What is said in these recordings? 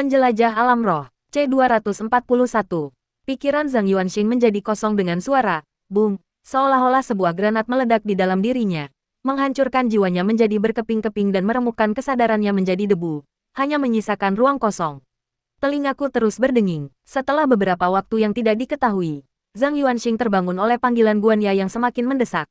Penjelajah alam roh, C241. Pikiran Zhang Yuanxing menjadi kosong dengan suara, boom, seolah-olah sebuah granat meledak di dalam dirinya, menghancurkan jiwanya menjadi berkeping-keping dan meremukkan kesadarannya menjadi debu, hanya menyisakan ruang kosong. Telingaku terus berdenging. Setelah beberapa waktu yang tidak diketahui, Zhang Yuanxing terbangun oleh panggilan Guanya yang semakin mendesak.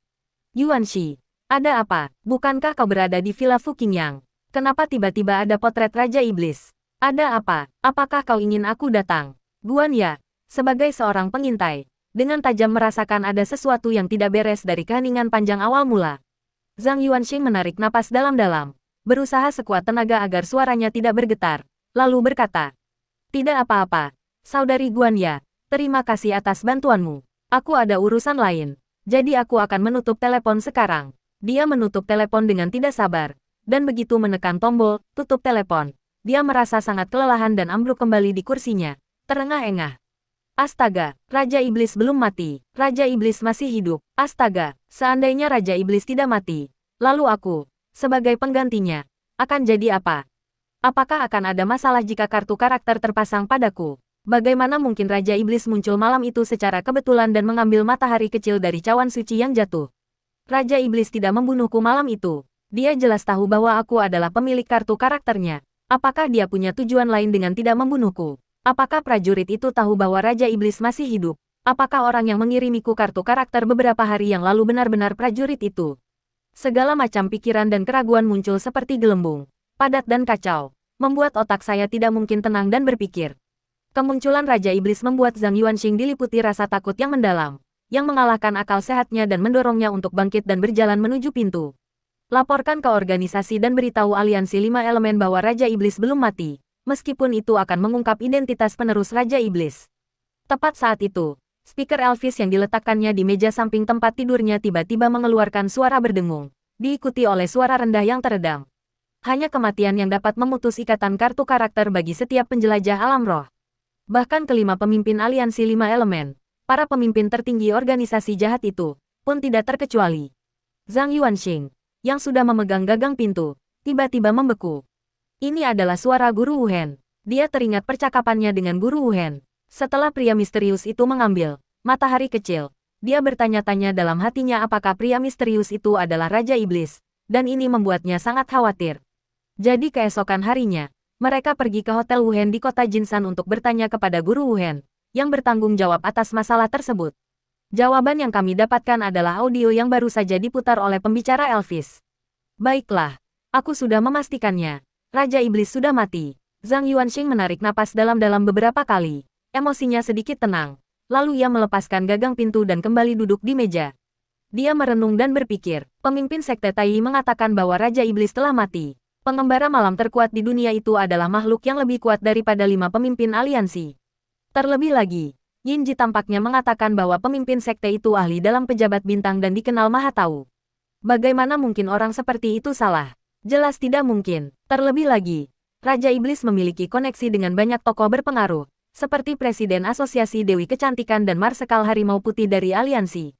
Yuanxi, ada apa? Bukankah kau berada di Villa Fuqingyang? Kenapa tiba-tiba ada potret Raja Iblis? Ada apa? Apakah kau ingin aku datang? Guanya, sebagai seorang pengintai, dengan tajam merasakan ada sesuatu yang tidak beres dari keheningan panjang awal mula. Zhang Yuanxing menarik napas dalam-dalam, berusaha sekuat tenaga agar suaranya tidak bergetar, lalu berkata, "Tidak apa-apa, Saudari Guanya, terima kasih atas bantuanmu. Aku ada urusan lain, jadi aku akan menutup telepon sekarang." Dia menutup telepon dengan tidak sabar, dan begitu menekan tombol tutup telepon, dia merasa sangat kelelahan dan ambruk kembali di kursinya, terengah-engah. Astaga, Raja Iblis belum mati. Raja Iblis masih hidup. Astaga, seandainya Raja Iblis tidak mati, lalu aku, sebagai penggantinya, akan jadi apa? Apakah akan ada masalah jika kartu karakter terpasang padaku? Bagaimana mungkin Raja Iblis muncul malam itu secara kebetulan dan mengambil matahari kecil dari cawan suci yang jatuh? Raja Iblis tidak membunuhku malam itu. Dia jelas tahu bahwa aku adalah pemilik kartu karakternya. Apakah dia punya tujuan lain dengan tidak membunuhku? Apakah prajurit itu tahu bahwa Raja Iblis masih hidup? Apakah orang yang mengirimiku kartu karakter beberapa hari yang lalu benar-benar prajurit itu? Segala macam pikiran dan keraguan muncul seperti gelembung, padat dan kacau, membuat otak saya tidak mungkin tenang dan berpikir. Kemunculan Raja Iblis membuat Zhang Yuanxing diliputi rasa takut yang mendalam, yang mengalahkan akal sehatnya dan mendorongnya untuk bangkit dan berjalan menuju pintu. Laporkan ke organisasi dan beritahu aliansi 5 elemen bahwa Raja Iblis belum mati, meskipun itu akan mengungkap identitas penerus Raja Iblis. Tepat saat itu, speaker Elvis yang diletakkannya di meja samping tempat tidurnya tiba-tiba mengeluarkan suara berdengung, diikuti oleh suara rendah yang teredam. Hanya kematian yang dapat memutus ikatan kartu karakter bagi setiap penjelajah alam roh. Bahkan kelima pemimpin aliansi 5 elemen, para pemimpin tertinggi organisasi jahat itu, pun tidak terkecuali. Zhang Yuanxing, yang sudah memegang gagang pintu, tiba-tiba membeku. Ini adalah suara Guru Wuhen. Dia teringat percakapannya dengan Guru Wuhen. Setelah pria misterius itu mengambil matahari kecil, dia bertanya-tanya dalam hatinya apakah pria misterius itu adalah Raja Iblis, dan ini membuatnya sangat khawatir. Jadi keesokan harinya, mereka pergi ke Hotel Wuhen di kota Jinsan untuk bertanya kepada Guru Wuhen, yang bertanggung jawab atas masalah tersebut. Jawaban yang kami dapatkan adalah audio yang baru saja diputar oleh pembicara Elvis. Baiklah, aku sudah memastikannya. Raja Iblis sudah mati. Zhang Yuanxing menarik napas dalam-dalam beberapa kali. Emosinya sedikit tenang. Lalu ia melepaskan gagang pintu dan kembali duduk di meja. Dia merenung dan berpikir, pemimpin sekte Tai mengatakan bahwa Raja Iblis telah mati. Pengembara malam terkuat di dunia itu adalah makhluk yang lebih kuat daripada 5 pemimpin aliansi. Terlebih lagi, Yinji tampaknya mengatakan bahwa pemimpin sekte itu ahli dalam pejabat bintang dan dikenal maha tahu. Bagaimana mungkin orang seperti itu salah? Jelas tidak mungkin. Terlebih lagi, Raja Iblis memiliki koneksi dengan banyak tokoh berpengaruh, seperti Presiden Asosiasi Dewi Kecantikan dan Marsekal Harimau Putih dari aliansi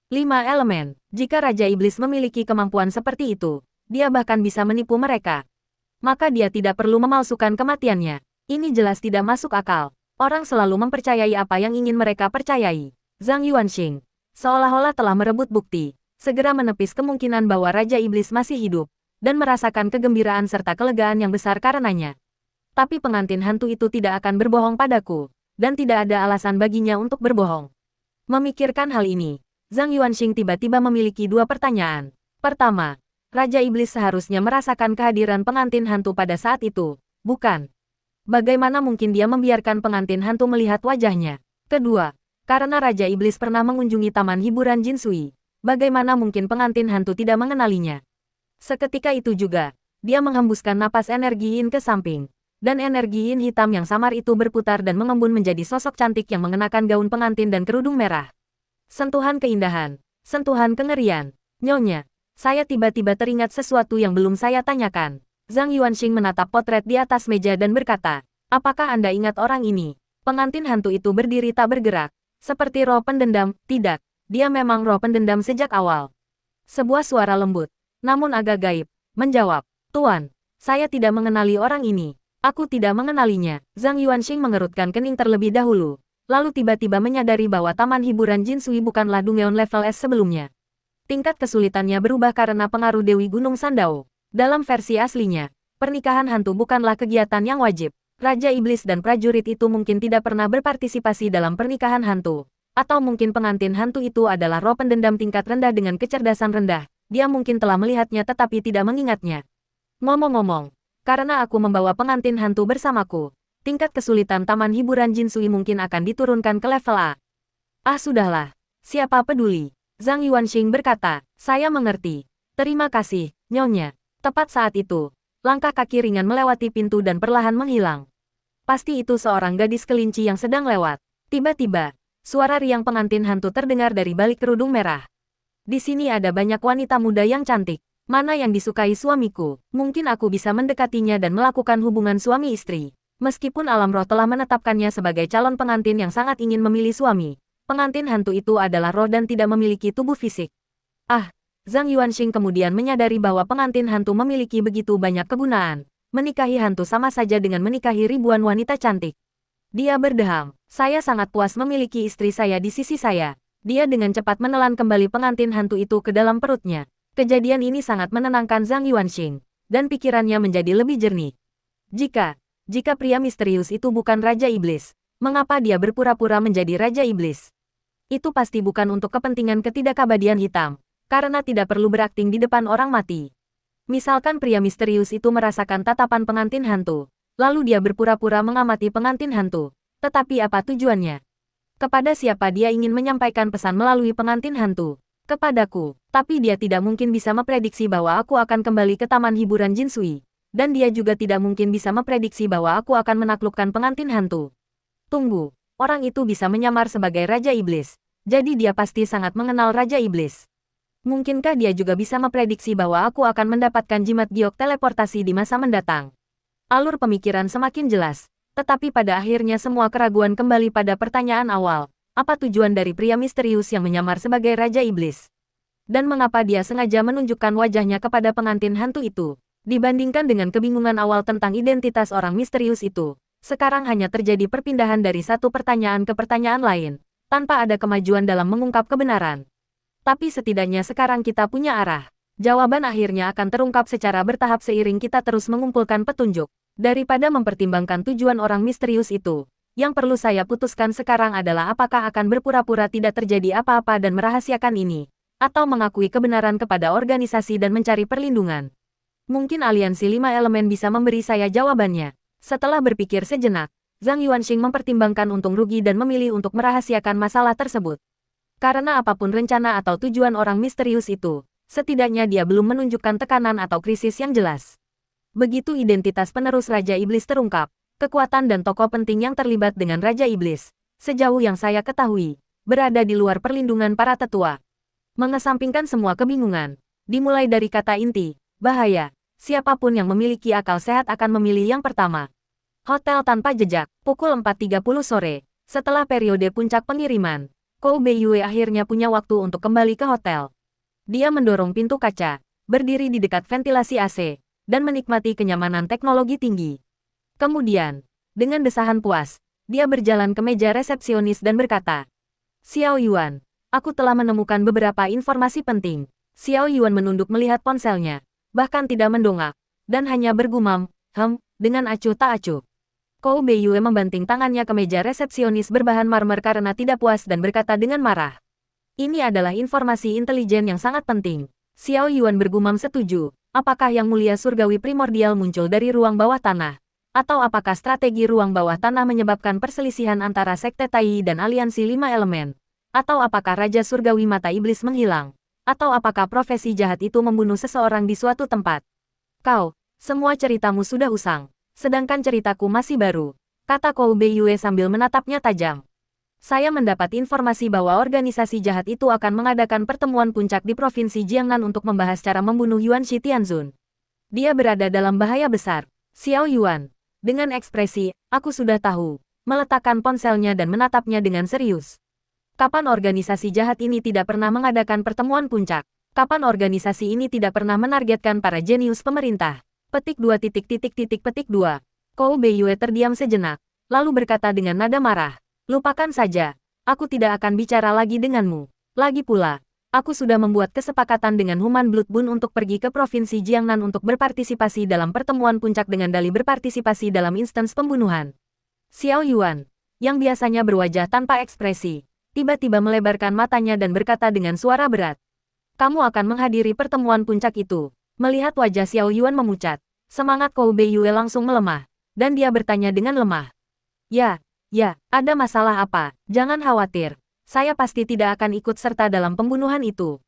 5 elemen. Jika Raja Iblis memiliki kemampuan seperti itu, dia bahkan bisa menipu mereka. Maka dia tidak perlu memalsukan kematiannya. Ini jelas tidak masuk akal. Orang selalu mempercayai apa yang ingin mereka percayai. Zhang Yuanxing, seolah-olah telah merebut bukti, segera menepis kemungkinan bahwa Raja Iblis masih hidup, dan merasakan kegembiraan serta kelegaan yang besar karenanya. Tapi pengantin hantu itu tidak akan berbohong padaku, dan tidak ada alasan baginya untuk berbohong. Memikirkan hal ini, Zhang Yuanxing tiba-tiba memiliki 2 pertanyaan. Pertama, Raja Iblis seharusnya merasakan kehadiran pengantin hantu pada saat itu, bukan? Bagaimana mungkin dia membiarkan pengantin hantu melihat wajahnya? Kedua, karena Raja Iblis pernah mengunjungi taman hiburan Jinsui, bagaimana mungkin pengantin hantu tidak mengenalinya? Seketika itu juga, dia menghembuskan napas energi yin ke samping, dan energi yin hitam yang samar itu berputar dan mengembun menjadi sosok cantik yang mengenakan gaun pengantin dan kerudung merah. Sentuhan keindahan, sentuhan kengerian. Nyonya, saya tiba-tiba teringat sesuatu yang belum saya tanyakan. Zhang Yuanxing menatap potret di atas meja dan berkata, apakah Anda ingat orang ini? Pengantin hantu itu berdiri tak bergerak, seperti roh pendendam. Tidak, dia memang roh pendendam sejak awal. Sebuah suara lembut, namun agak gaib, menjawab, Tuan, saya tidak mengenali orang ini. Aku tidak mengenalinya. Zhang Yuanxing mengerutkan kening terlebih dahulu. Lalu tiba-tiba menyadari bahwa taman hiburan Jinsui bukanlah Dungeon level S sebelumnya. Tingkat kesulitannya berubah karena pengaruh Dewi Gunung Sandao. Dalam versi aslinya, pernikahan hantu bukanlah kegiatan yang wajib. Raja Iblis dan prajurit itu mungkin tidak pernah berpartisipasi dalam pernikahan hantu. Atau mungkin pengantin hantu itu adalah roh pendendam tingkat rendah dengan kecerdasan rendah. Dia mungkin telah melihatnya tetapi tidak mengingatnya. Ngomong-ngomong, karena aku membawa pengantin hantu bersamaku, tingkat kesulitan taman hiburan Jinsui mungkin akan diturunkan ke level A. Ah sudahlah, siapa peduli? Zhang Yuanxing berkata, saya mengerti. Terima kasih, Nyonya. Tepat saat itu, langkah kaki ringan melewati pintu dan perlahan menghilang. Pasti itu seorang gadis kelinci yang sedang lewat. Tiba-tiba, suara riang pengantin hantu terdengar dari balik kerudung merah. Di sini ada banyak wanita muda yang cantik. Mana yang disukai suamiku? Mungkin aku bisa mendekatinya dan melakukan hubungan suami istri. Meskipun alam roh telah menetapkannya sebagai calon pengantin yang sangat ingin memilih suami, pengantin hantu itu adalah roh dan tidak memiliki tubuh fisik. Ah, Zhang Yuanxing kemudian menyadari bahwa pengantin hantu memiliki begitu banyak kegunaan. Menikahi hantu sama saja dengan menikahi ribuan wanita cantik. Dia berdeham, saya sangat puas memiliki istri saya di sisi saya. Dia dengan cepat menelan kembali pengantin hantu itu ke dalam perutnya. Kejadian ini sangat menenangkan Zhang Yuanxing, dan pikirannya menjadi lebih jernih. Jika pria misterius itu bukan Raja Iblis, mengapa dia berpura-pura menjadi Raja Iblis? Itu pasti bukan untuk kepentingan ketidakabadian hitam, karena tidak perlu berakting di depan orang mati. Misalkan pria misterius itu merasakan tatapan pengantin hantu, lalu dia berpura-pura mengamati pengantin hantu. Tetapi apa tujuannya? Kepada siapa dia ingin menyampaikan pesan melalui pengantin hantu? Kepadaku, tapi dia tidak mungkin bisa memprediksi bahwa aku akan kembali ke taman hiburan Jinsui. Dan dia juga tidak mungkin bisa memprediksi bahwa aku akan menaklukkan pengantin hantu. Tunggu, orang itu bisa menyamar sebagai Raja Iblis. Jadi dia pasti sangat mengenal Raja Iblis. Mungkinkah dia juga bisa memprediksi bahwa aku akan mendapatkan jimat giok teleportasi di masa mendatang? Alur pemikiran semakin jelas, tetapi pada akhirnya semua keraguan kembali pada pertanyaan awal. Apa tujuan dari pria misterius yang menyamar sebagai Raja Iblis? Dan mengapa dia sengaja menunjukkan wajahnya kepada pengantin hantu itu? Dibandingkan dengan kebingungan awal tentang identitas orang misterius itu, sekarang hanya terjadi perpindahan dari satu pertanyaan ke pertanyaan lain, tanpa ada kemajuan dalam mengungkap kebenaran. Tapi setidaknya sekarang kita punya arah. Jawaban akhirnya akan terungkap secara bertahap seiring kita terus mengumpulkan petunjuk. Daripada mempertimbangkan tujuan orang misterius itu, yang perlu saya putuskan sekarang adalah apakah akan berpura-pura tidak terjadi apa-apa dan merahasiakan ini, atau mengakui kebenaran kepada organisasi dan mencari perlindungan. Mungkin aliansi 5 elemen bisa memberi saya jawabannya. Setelah berpikir sejenak, Zhang Yuanxing mempertimbangkan untung rugi dan memilih untuk merahasiakan masalah tersebut. Karena apapun rencana atau tujuan orang misterius itu, setidaknya dia belum menunjukkan tekanan atau krisis yang jelas. Begitu identitas penerus Raja Iblis terungkap, kekuatan dan tokoh penting yang terlibat dengan Raja Iblis, sejauh yang saya ketahui, berada di luar perlindungan para tetua. Mengesampingkan semua kebingungan, dimulai dari kata inti, bahaya, siapapun yang memiliki akal sehat akan memilih yang pertama. Hotel tanpa jejak, pukul 4.30 sore, setelah periode puncak pengiriman, Kou Beiyue akhirnya punya waktu untuk kembali ke hotel. Dia mendorong pintu kaca, berdiri di dekat ventilasi AC, dan menikmati kenyamanan teknologi tinggi. Kemudian, dengan desahan puas, dia berjalan ke meja resepsionis dan berkata, Xiao Yuan, aku telah menemukan beberapa informasi penting. Xiao Yuan menunduk melihat ponselnya, bahkan tidak mendongak, dan hanya bergumam, dengan acuh tak acuh. Kou Beiyue membanting tangannya ke meja resepsionis berbahan marmer karena tidak puas dan berkata dengan marah. Ini adalah informasi intelijen yang sangat penting. Xiao Yuan bergumam setuju. Apakah yang mulia surgawi primordial muncul dari ruang bawah tanah? Atau apakah strategi ruang bawah tanah menyebabkan perselisihan antara Sekte Tai dan aliansi 5 elemen? Atau apakah Raja Surgawi Mata Iblis menghilang? Atau apakah profesi jahat itu membunuh seseorang di suatu tempat? Kau, semua ceritamu sudah usang. Sedangkan ceritaku masih baru, kata Kou Beiyue sambil menatapnya tajam. Saya mendapat informasi bahwa organisasi jahat itu akan mengadakan pertemuan puncak di Provinsi Jiangnan untuk membahas cara membunuh Yuan Shi Tianzun. Dia berada dalam bahaya besar. Xiao Yuan, dengan ekspresi, aku sudah tahu, meletakkan ponselnya dan menatapnya dengan serius. Kapan organisasi jahat ini tidak pernah mengadakan pertemuan puncak? Kapan organisasi ini tidak pernah menargetkan para jenius pemerintah? Petik 2. Kou Beiyue terdiam sejenak, lalu berkata dengan nada marah. Lupakan saja, aku tidak akan bicara lagi denganmu. Lagi pula, aku sudah membuat kesepakatan dengan Human Blood Bun untuk pergi ke Provinsi Jiangnan untuk berpartisipasi dalam pertemuan puncak dengan dalih berpartisipasi dalam instans pembunuhan. Xiao Yuan, yang biasanya berwajah tanpa ekspresi, tiba-tiba melebarkan matanya dan berkata dengan suara berat. Kamu akan menghadiri pertemuan puncak itu. Melihat wajah Xiao Yuan memucat, semangat Kou Beiyue langsung melemah, dan dia bertanya dengan lemah. Ya, ada masalah apa? Jangan khawatir. Saya pasti tidak akan ikut serta dalam pembunuhan itu.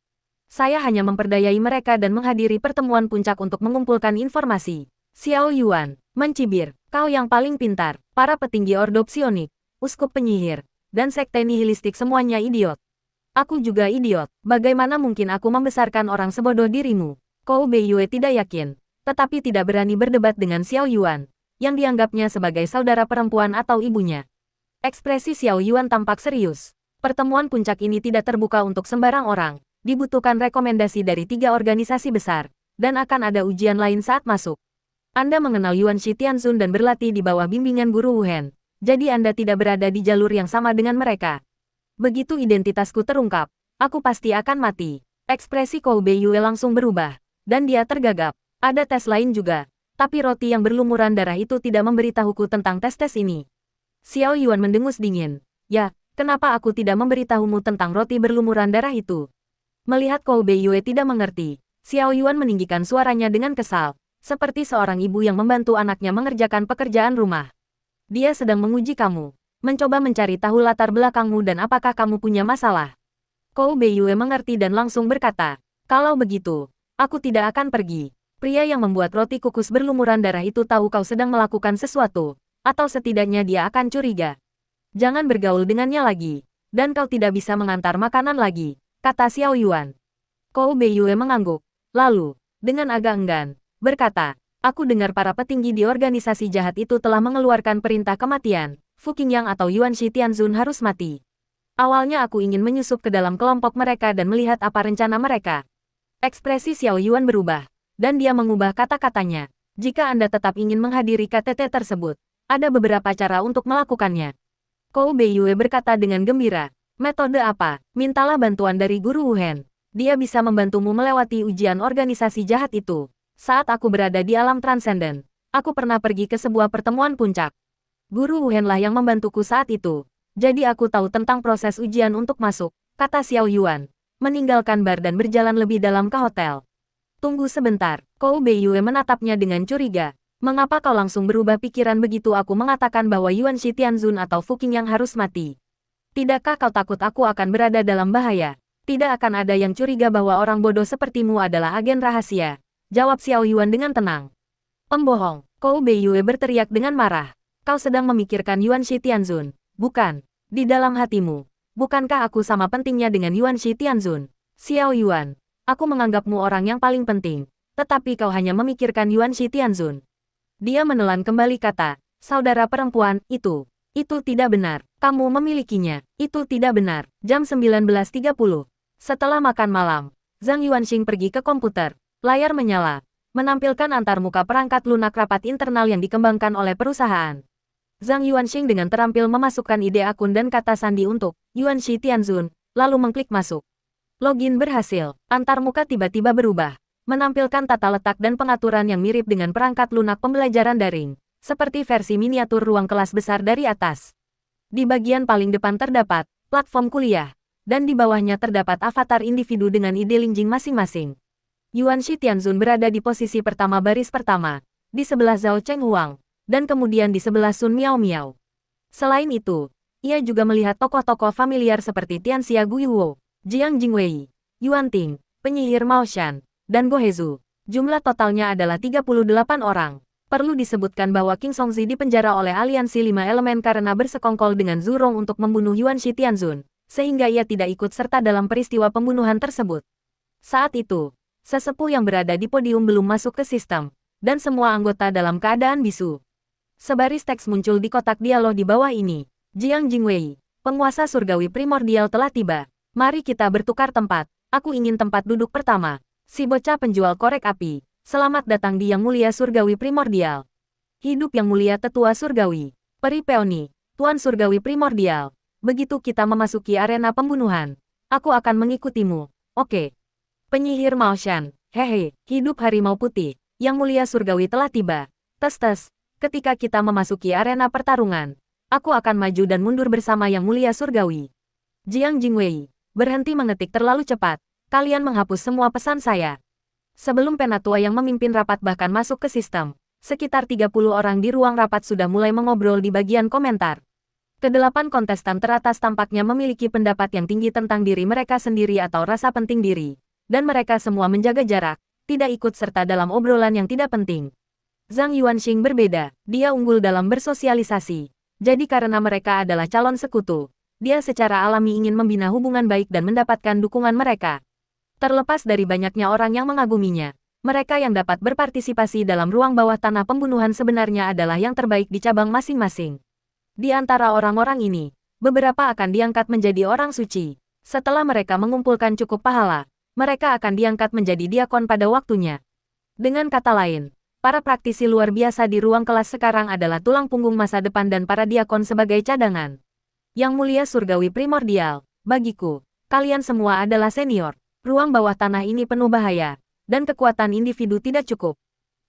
Saya hanya memperdayai mereka dan menghadiri pertemuan puncak untuk mengumpulkan informasi. Xiao Yuan, mencibir, kau yang paling pintar, para petinggi Ordo Psionik, uskup penyihir, dan sekte nihilistik semuanya idiot. Aku juga idiot, bagaimana mungkin aku membesarkan orang sebodoh dirimu? Kou Beiyue tidak yakin, tetapi tidak berani berdebat dengan Xiao Yuan, yang dianggapnya sebagai saudara perempuan atau ibunya. Ekspresi Xiao Yuan tampak serius. Pertemuan puncak ini tidak terbuka untuk sembarang orang, dibutuhkan rekomendasi dari 3 organisasi besar, dan akan ada ujian lain saat masuk. Anda mengenal Yuan Shi Tianzun dan berlatih di bawah bimbingan Guru Wu Hen, jadi Anda tidak berada di jalur yang sama dengan mereka. Begitu identitasku terungkap, aku pasti akan mati. Ekspresi Kou Beiyue langsung berubah, dan dia tergagap. Ada tes lain juga, tapi roti yang berlumuran darah itu tidak memberitahuku tentang tes-tes ini. Xiao Yuan mendengus dingin. Ya, kenapa aku tidak memberitahumu tentang roti berlumuran darah itu? Melihat Kou Beiyue tidak mengerti, Xiao Yuan meninggikan suaranya dengan kesal, seperti seorang ibu yang membantu anaknya mengerjakan pekerjaan rumah. Dia sedang menguji kamu, mencoba mencari tahu latar belakangmu dan apakah kamu punya masalah. Kou Beiyue mengerti dan langsung berkata, kalau begitu, aku tidak akan pergi. Pria yang membuat roti kukus berlumuran darah itu tahu kau sedang melakukan sesuatu, atau setidaknya dia akan curiga. Jangan bergaul dengannya lagi, dan kau tidak bisa mengantar makanan lagi, kata Xiao Yuan. Kou Beiyue mengangguk, lalu, dengan agak enggan, berkata, aku dengar para petinggi di organisasi jahat itu telah mengeluarkan perintah kematian, Fu Qingyang atau Yuan Shi Tianzun harus mati. Awalnya aku ingin menyusup ke dalam kelompok mereka dan melihat apa rencana mereka. Ekspresi Xiao Yuan berubah, dan dia mengubah kata-katanya. Jika Anda tetap ingin menghadiri KTT tersebut, ada beberapa cara untuk melakukannya. Kou Beiyue berkata dengan gembira. Metode apa? Mintalah bantuan dari Guru Wu Hen. Dia bisa membantumu melewati ujian organisasi jahat itu. Saat aku berada di alam transenden, aku pernah pergi ke sebuah pertemuan puncak. Guru Wu Hen lah yang membantuku saat itu. Jadi aku tahu tentang proses ujian untuk masuk, kata Xiao Yuan, meninggalkan bar dan berjalan lebih dalam ke hotel. Tunggu sebentar, Kou Beiyue menatapnya dengan curiga. Mengapa kau langsung berubah pikiran begitu aku mengatakan bahwa Yuan Shi Tianzun atau Fu Qingyang harus mati? Tidakkah kau takut aku akan berada dalam bahaya? Tidak akan ada yang curiga bahwa orang bodoh sepertimu adalah agen rahasia, jawab Xiao Yuan dengan tenang. Pembohong, Kou Beiyue berteriak dengan marah. Kau sedang memikirkan Yuan Shi Tianzun, bukan? Di dalam hatimu, bukankah aku sama pentingnya dengan Yuan Shi Tianzun? Xiao Yuan, aku menganggapmu orang yang paling penting, tetapi kau hanya memikirkan Yuan Shi Tianzun. Dia menelan kembali kata, saudara perempuan, itu tidak benar. Kamu memilikinya, itu tidak benar. Jam 19.30. Setelah makan malam, Zhang Yuanxing pergi ke komputer. Layar menyala, menampilkan antarmuka perangkat lunak rapat internal yang dikembangkan oleh perusahaan. Zhang Yuanxing dengan terampil memasukkan ide akun dan kata sandi untuk Yuan Shi Tianzun, lalu mengklik masuk. Login berhasil, antarmuka tiba-tiba berubah, menampilkan tata letak dan pengaturan yang mirip dengan perangkat lunak pembelajaran daring, seperti versi miniatur ruang kelas besar dari atas. Di bagian paling depan terdapat platform kuliah, dan di bawahnya terdapat avatar individu dengan ide linjing masing-masing. Yuan Shi Tianzun berada di posisi pertama baris pertama, di sebelah Zhao Cheng Huang, dan kemudian di sebelah Sun Miao Miao. Selain itu, ia juga melihat tokoh-tokoh familiar seperti Tianxia Guiyuo, Jiang Jingwei, Yuan Ting, penyihir Mao Shan, dan Go Hezu. Jumlah totalnya adalah 38 orang. Perlu disebutkan bahwa King Songzi dipenjara oleh aliansi 5 elemen karena bersekongkol dengan Zhu Rong untuk membunuh Yuan Shi Tianzun, sehingga ia tidak ikut serta dalam peristiwa pembunuhan tersebut. Saat itu, sesepuh yang berada di podium belum masuk ke sistem, dan semua anggota dalam keadaan bisu. Sebaris teks muncul di kotak dialog di bawah ini. Jiang Jingwei, penguasa surgawi primordial telah tiba. Mari kita bertukar tempat. Aku ingin tempat duduk pertama. Si bocah penjual korek api. Selamat datang di Yang Mulia Surgawi Primordial. Hidup yang mulia tetua surgawi. Peri Peony, Tuan Surgawi Primordial. Begitu kita memasuki arena pembunuhan, aku akan mengikutimu. Oke. Penyihir Maoshan, hehe, hidup harimau putih. Yang mulia surgawi telah tiba. Tes-tes, ketika kita memasuki arena pertarungan, aku akan maju dan mundur bersama yang mulia surgawi. Jiang Jingwei, berhenti mengetik terlalu cepat. Kalian menghapus semua pesan saya. Sebelum penatua yang memimpin rapat bahkan masuk ke sistem, sekitar 30 orang di ruang rapat sudah mulai mengobrol di bagian komentar. Kedelapan kontestan teratas tampaknya memiliki pendapat yang tinggi tentang diri mereka sendiri atau rasa penting diri, dan mereka semua menjaga jarak, tidak ikut serta dalam obrolan yang tidak penting. Zhang Yuanxing berbeda, dia unggul dalam bersosialisasi. Jadi karena mereka adalah calon sekutu, dia secara alami ingin membina hubungan baik dan mendapatkan dukungan mereka. Terlepas dari banyaknya orang yang mengaguminya, mereka yang dapat berpartisipasi dalam ruang bawah tanah pembunuhan sebenarnya adalah yang terbaik di cabang masing-masing. Di antara orang-orang ini, beberapa akan diangkat menjadi orang suci. Setelah mereka mengumpulkan cukup pahala, mereka akan diangkat menjadi diakon pada waktunya. Dengan kata lain, para praktisi luar biasa di ruang kelas sekarang adalah tulang punggung masa depan dan para diakon sebagai cadangan. Yang mulia surgawi primordial, bagiku, kalian semua adalah senior. Ruang bawah tanah ini penuh bahaya, dan kekuatan individu tidak cukup.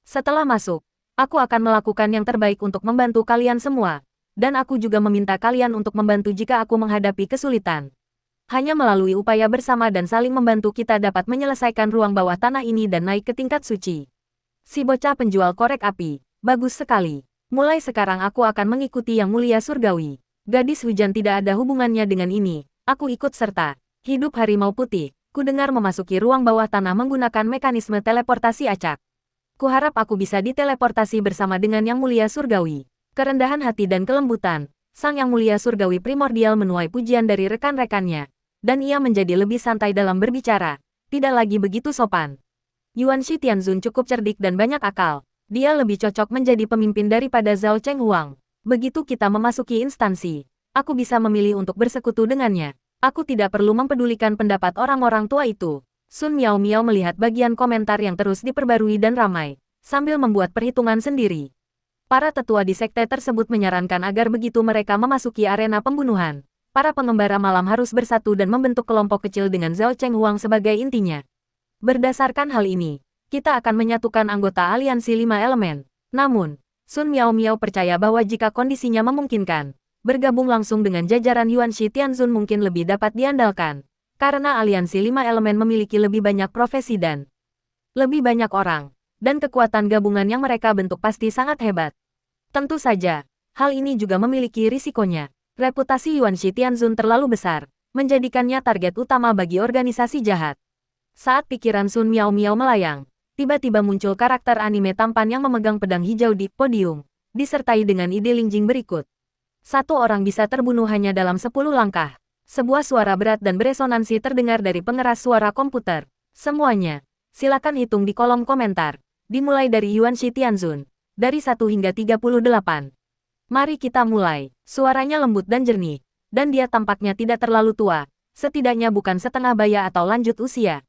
Setelah masuk, aku akan melakukan yang terbaik untuk membantu kalian semua, dan aku juga meminta kalian untuk membantu jika aku menghadapi kesulitan. Hanya melalui upaya bersama dan saling membantu kita dapat menyelesaikan ruang bawah tanah ini dan naik ke tingkat suci. Si bocah penjual korek api, bagus sekali. Mulai sekarang aku akan mengikuti yang mulia surgawi. Gadis hujan tidak ada hubungannya dengan ini, aku ikut serta. Hidup harimau putih. Kudengar memasuki ruang bawah tanah menggunakan mekanisme teleportasi acak. Kuharap aku bisa diteleportasi bersama dengan Yang Mulia Surgawi. Kerendahan hati dan kelembutan, Sang Yang Mulia Surgawi Primordial menuai pujian dari rekan-rekannya, dan ia menjadi lebih santai dalam berbicara, tidak lagi begitu sopan. Yuanshi Tianzun cukup cerdik dan banyak akal. Dia lebih cocok menjadi pemimpin daripada Zhao Chenghuang. Begitu kita memasuki instansi, aku bisa memilih untuk bersekutu dengannya. Aku tidak perlu mempedulikan pendapat orang-orang tua itu. Sun Miao Miao melihat bagian komentar yang terus diperbarui dan ramai, sambil membuat perhitungan sendiri. Para tetua di sekte tersebut menyarankan agar begitu mereka memasuki arena pembunuhan, para pengembara malam harus bersatu dan membentuk kelompok kecil dengan Zhao Chenghuang sebagai intinya. Berdasarkan hal ini, kita akan menyatukan anggota aliansi 5 elemen. Namun, Sun Miao Miao percaya bahwa jika kondisinya memungkinkan, bergabung langsung dengan jajaran Yuanshi Tianzun mungkin lebih dapat diandalkan, karena aliansi 5 elemen memiliki lebih banyak profesi dan lebih banyak orang, dan kekuatan gabungan yang mereka bentuk pasti sangat hebat. Tentu saja, hal ini juga memiliki risikonya. Reputasi Yuanshi Tianzun terlalu besar, menjadikannya target utama bagi organisasi jahat. Saat pikiran Sun Miao Miao melayang, tiba-tiba muncul karakter anime tampan yang memegang pedang hijau di podium, disertai dengan ide Lingjing berikut. Satu orang bisa terbunuh hanya dalam 10 langkah. Sebuah suara berat dan beresonansi terdengar dari pengeras suara komputer. Semuanya, silakan hitung di kolom komentar. Dimulai dari Yuanshi Tianzun. Dari 1 hingga 38. Mari kita mulai. Suaranya lembut dan jernih. Dan dia tampaknya tidak terlalu tua. Setidaknya bukan setengah baya atau lanjut usia.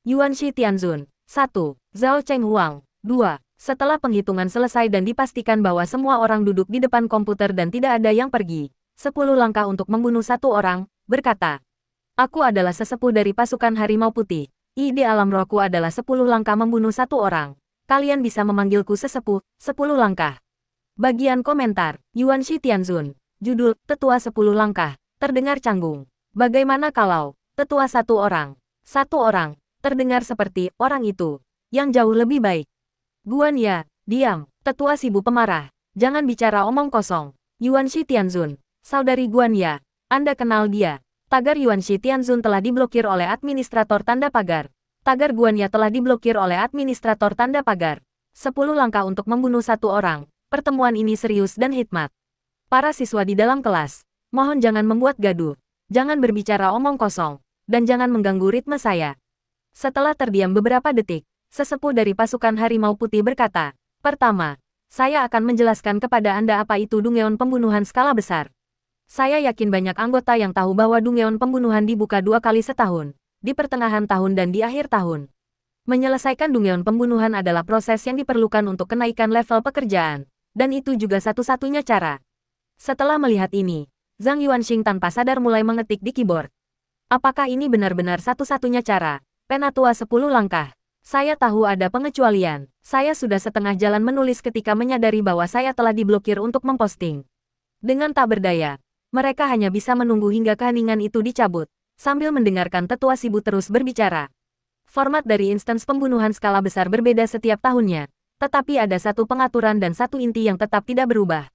Yuanshi Tianzun. 1. Zhao Chenghuang. 2. Setelah penghitungan selesai dan dipastikan bahwa semua orang duduk di depan komputer dan tidak ada yang pergi, 10 langkah untuk membunuh satu orang, berkata, aku adalah sesepuh dari pasukan harimau putih. Ide alam rohku adalah 10 langkah membunuh satu orang. Kalian bisa memanggilku sesepuh, 10 langkah. Bagian komentar, Yuanshi Tianzun. Judul, Tetua 10 langkah, terdengar canggung. Bagaimana kalau, tetua satu orang? Satu orang, terdengar seperti, orang itu, yang jauh lebih baik. Guan Ya, diam, tetua Sibu pemarah. Jangan bicara omong kosong. Yuanshi Tianzun, saudari Guan Ya, Anda kenal dia. Tagar Yuanshi Tianzun telah diblokir oleh administrator tanda pagar. Tagar Guan Ya telah diblokir oleh administrator tanda pagar. 10 langkah untuk membunuh satu orang. Pertemuan ini serius dan hikmat. Para siswa di dalam kelas, mohon jangan membuat gaduh. Jangan berbicara omong kosong. Dan jangan mengganggu ritme saya. Setelah terdiam beberapa detik, sesepuh dari pasukan harimau putih berkata, pertama, saya akan menjelaskan kepada Anda apa itu Dungeon pembunuhan skala besar. Saya yakin banyak anggota yang tahu bahwa Dungeon pembunuhan dibuka 2 kali setahun, di pertengahan tahun dan di akhir tahun. Menyelesaikan Dungeon pembunuhan adalah proses yang diperlukan untuk kenaikan level pekerjaan, Dan itu juga satu-satunya cara. Setelah melihat ini, Zhang Yuanxing tanpa sadar mulai mengetik di keyboard. Apakah ini benar-benar satu-satunya cara? Penatua 10 langkah. Saya tahu ada pengecualian. Saya sudah setengah jalan menulis ketika menyadari bahwa saya telah diblokir untuk memposting. Dengan tak berdaya, mereka hanya bisa menunggu hingga keheningan itu dicabut, sambil mendengarkan tetua Shibu terus berbicara. Format dari instance pembunuhan skala besar berbeda setiap tahunnya, tetapi ada satu pengaturan dan satu inti yang tetap tidak berubah.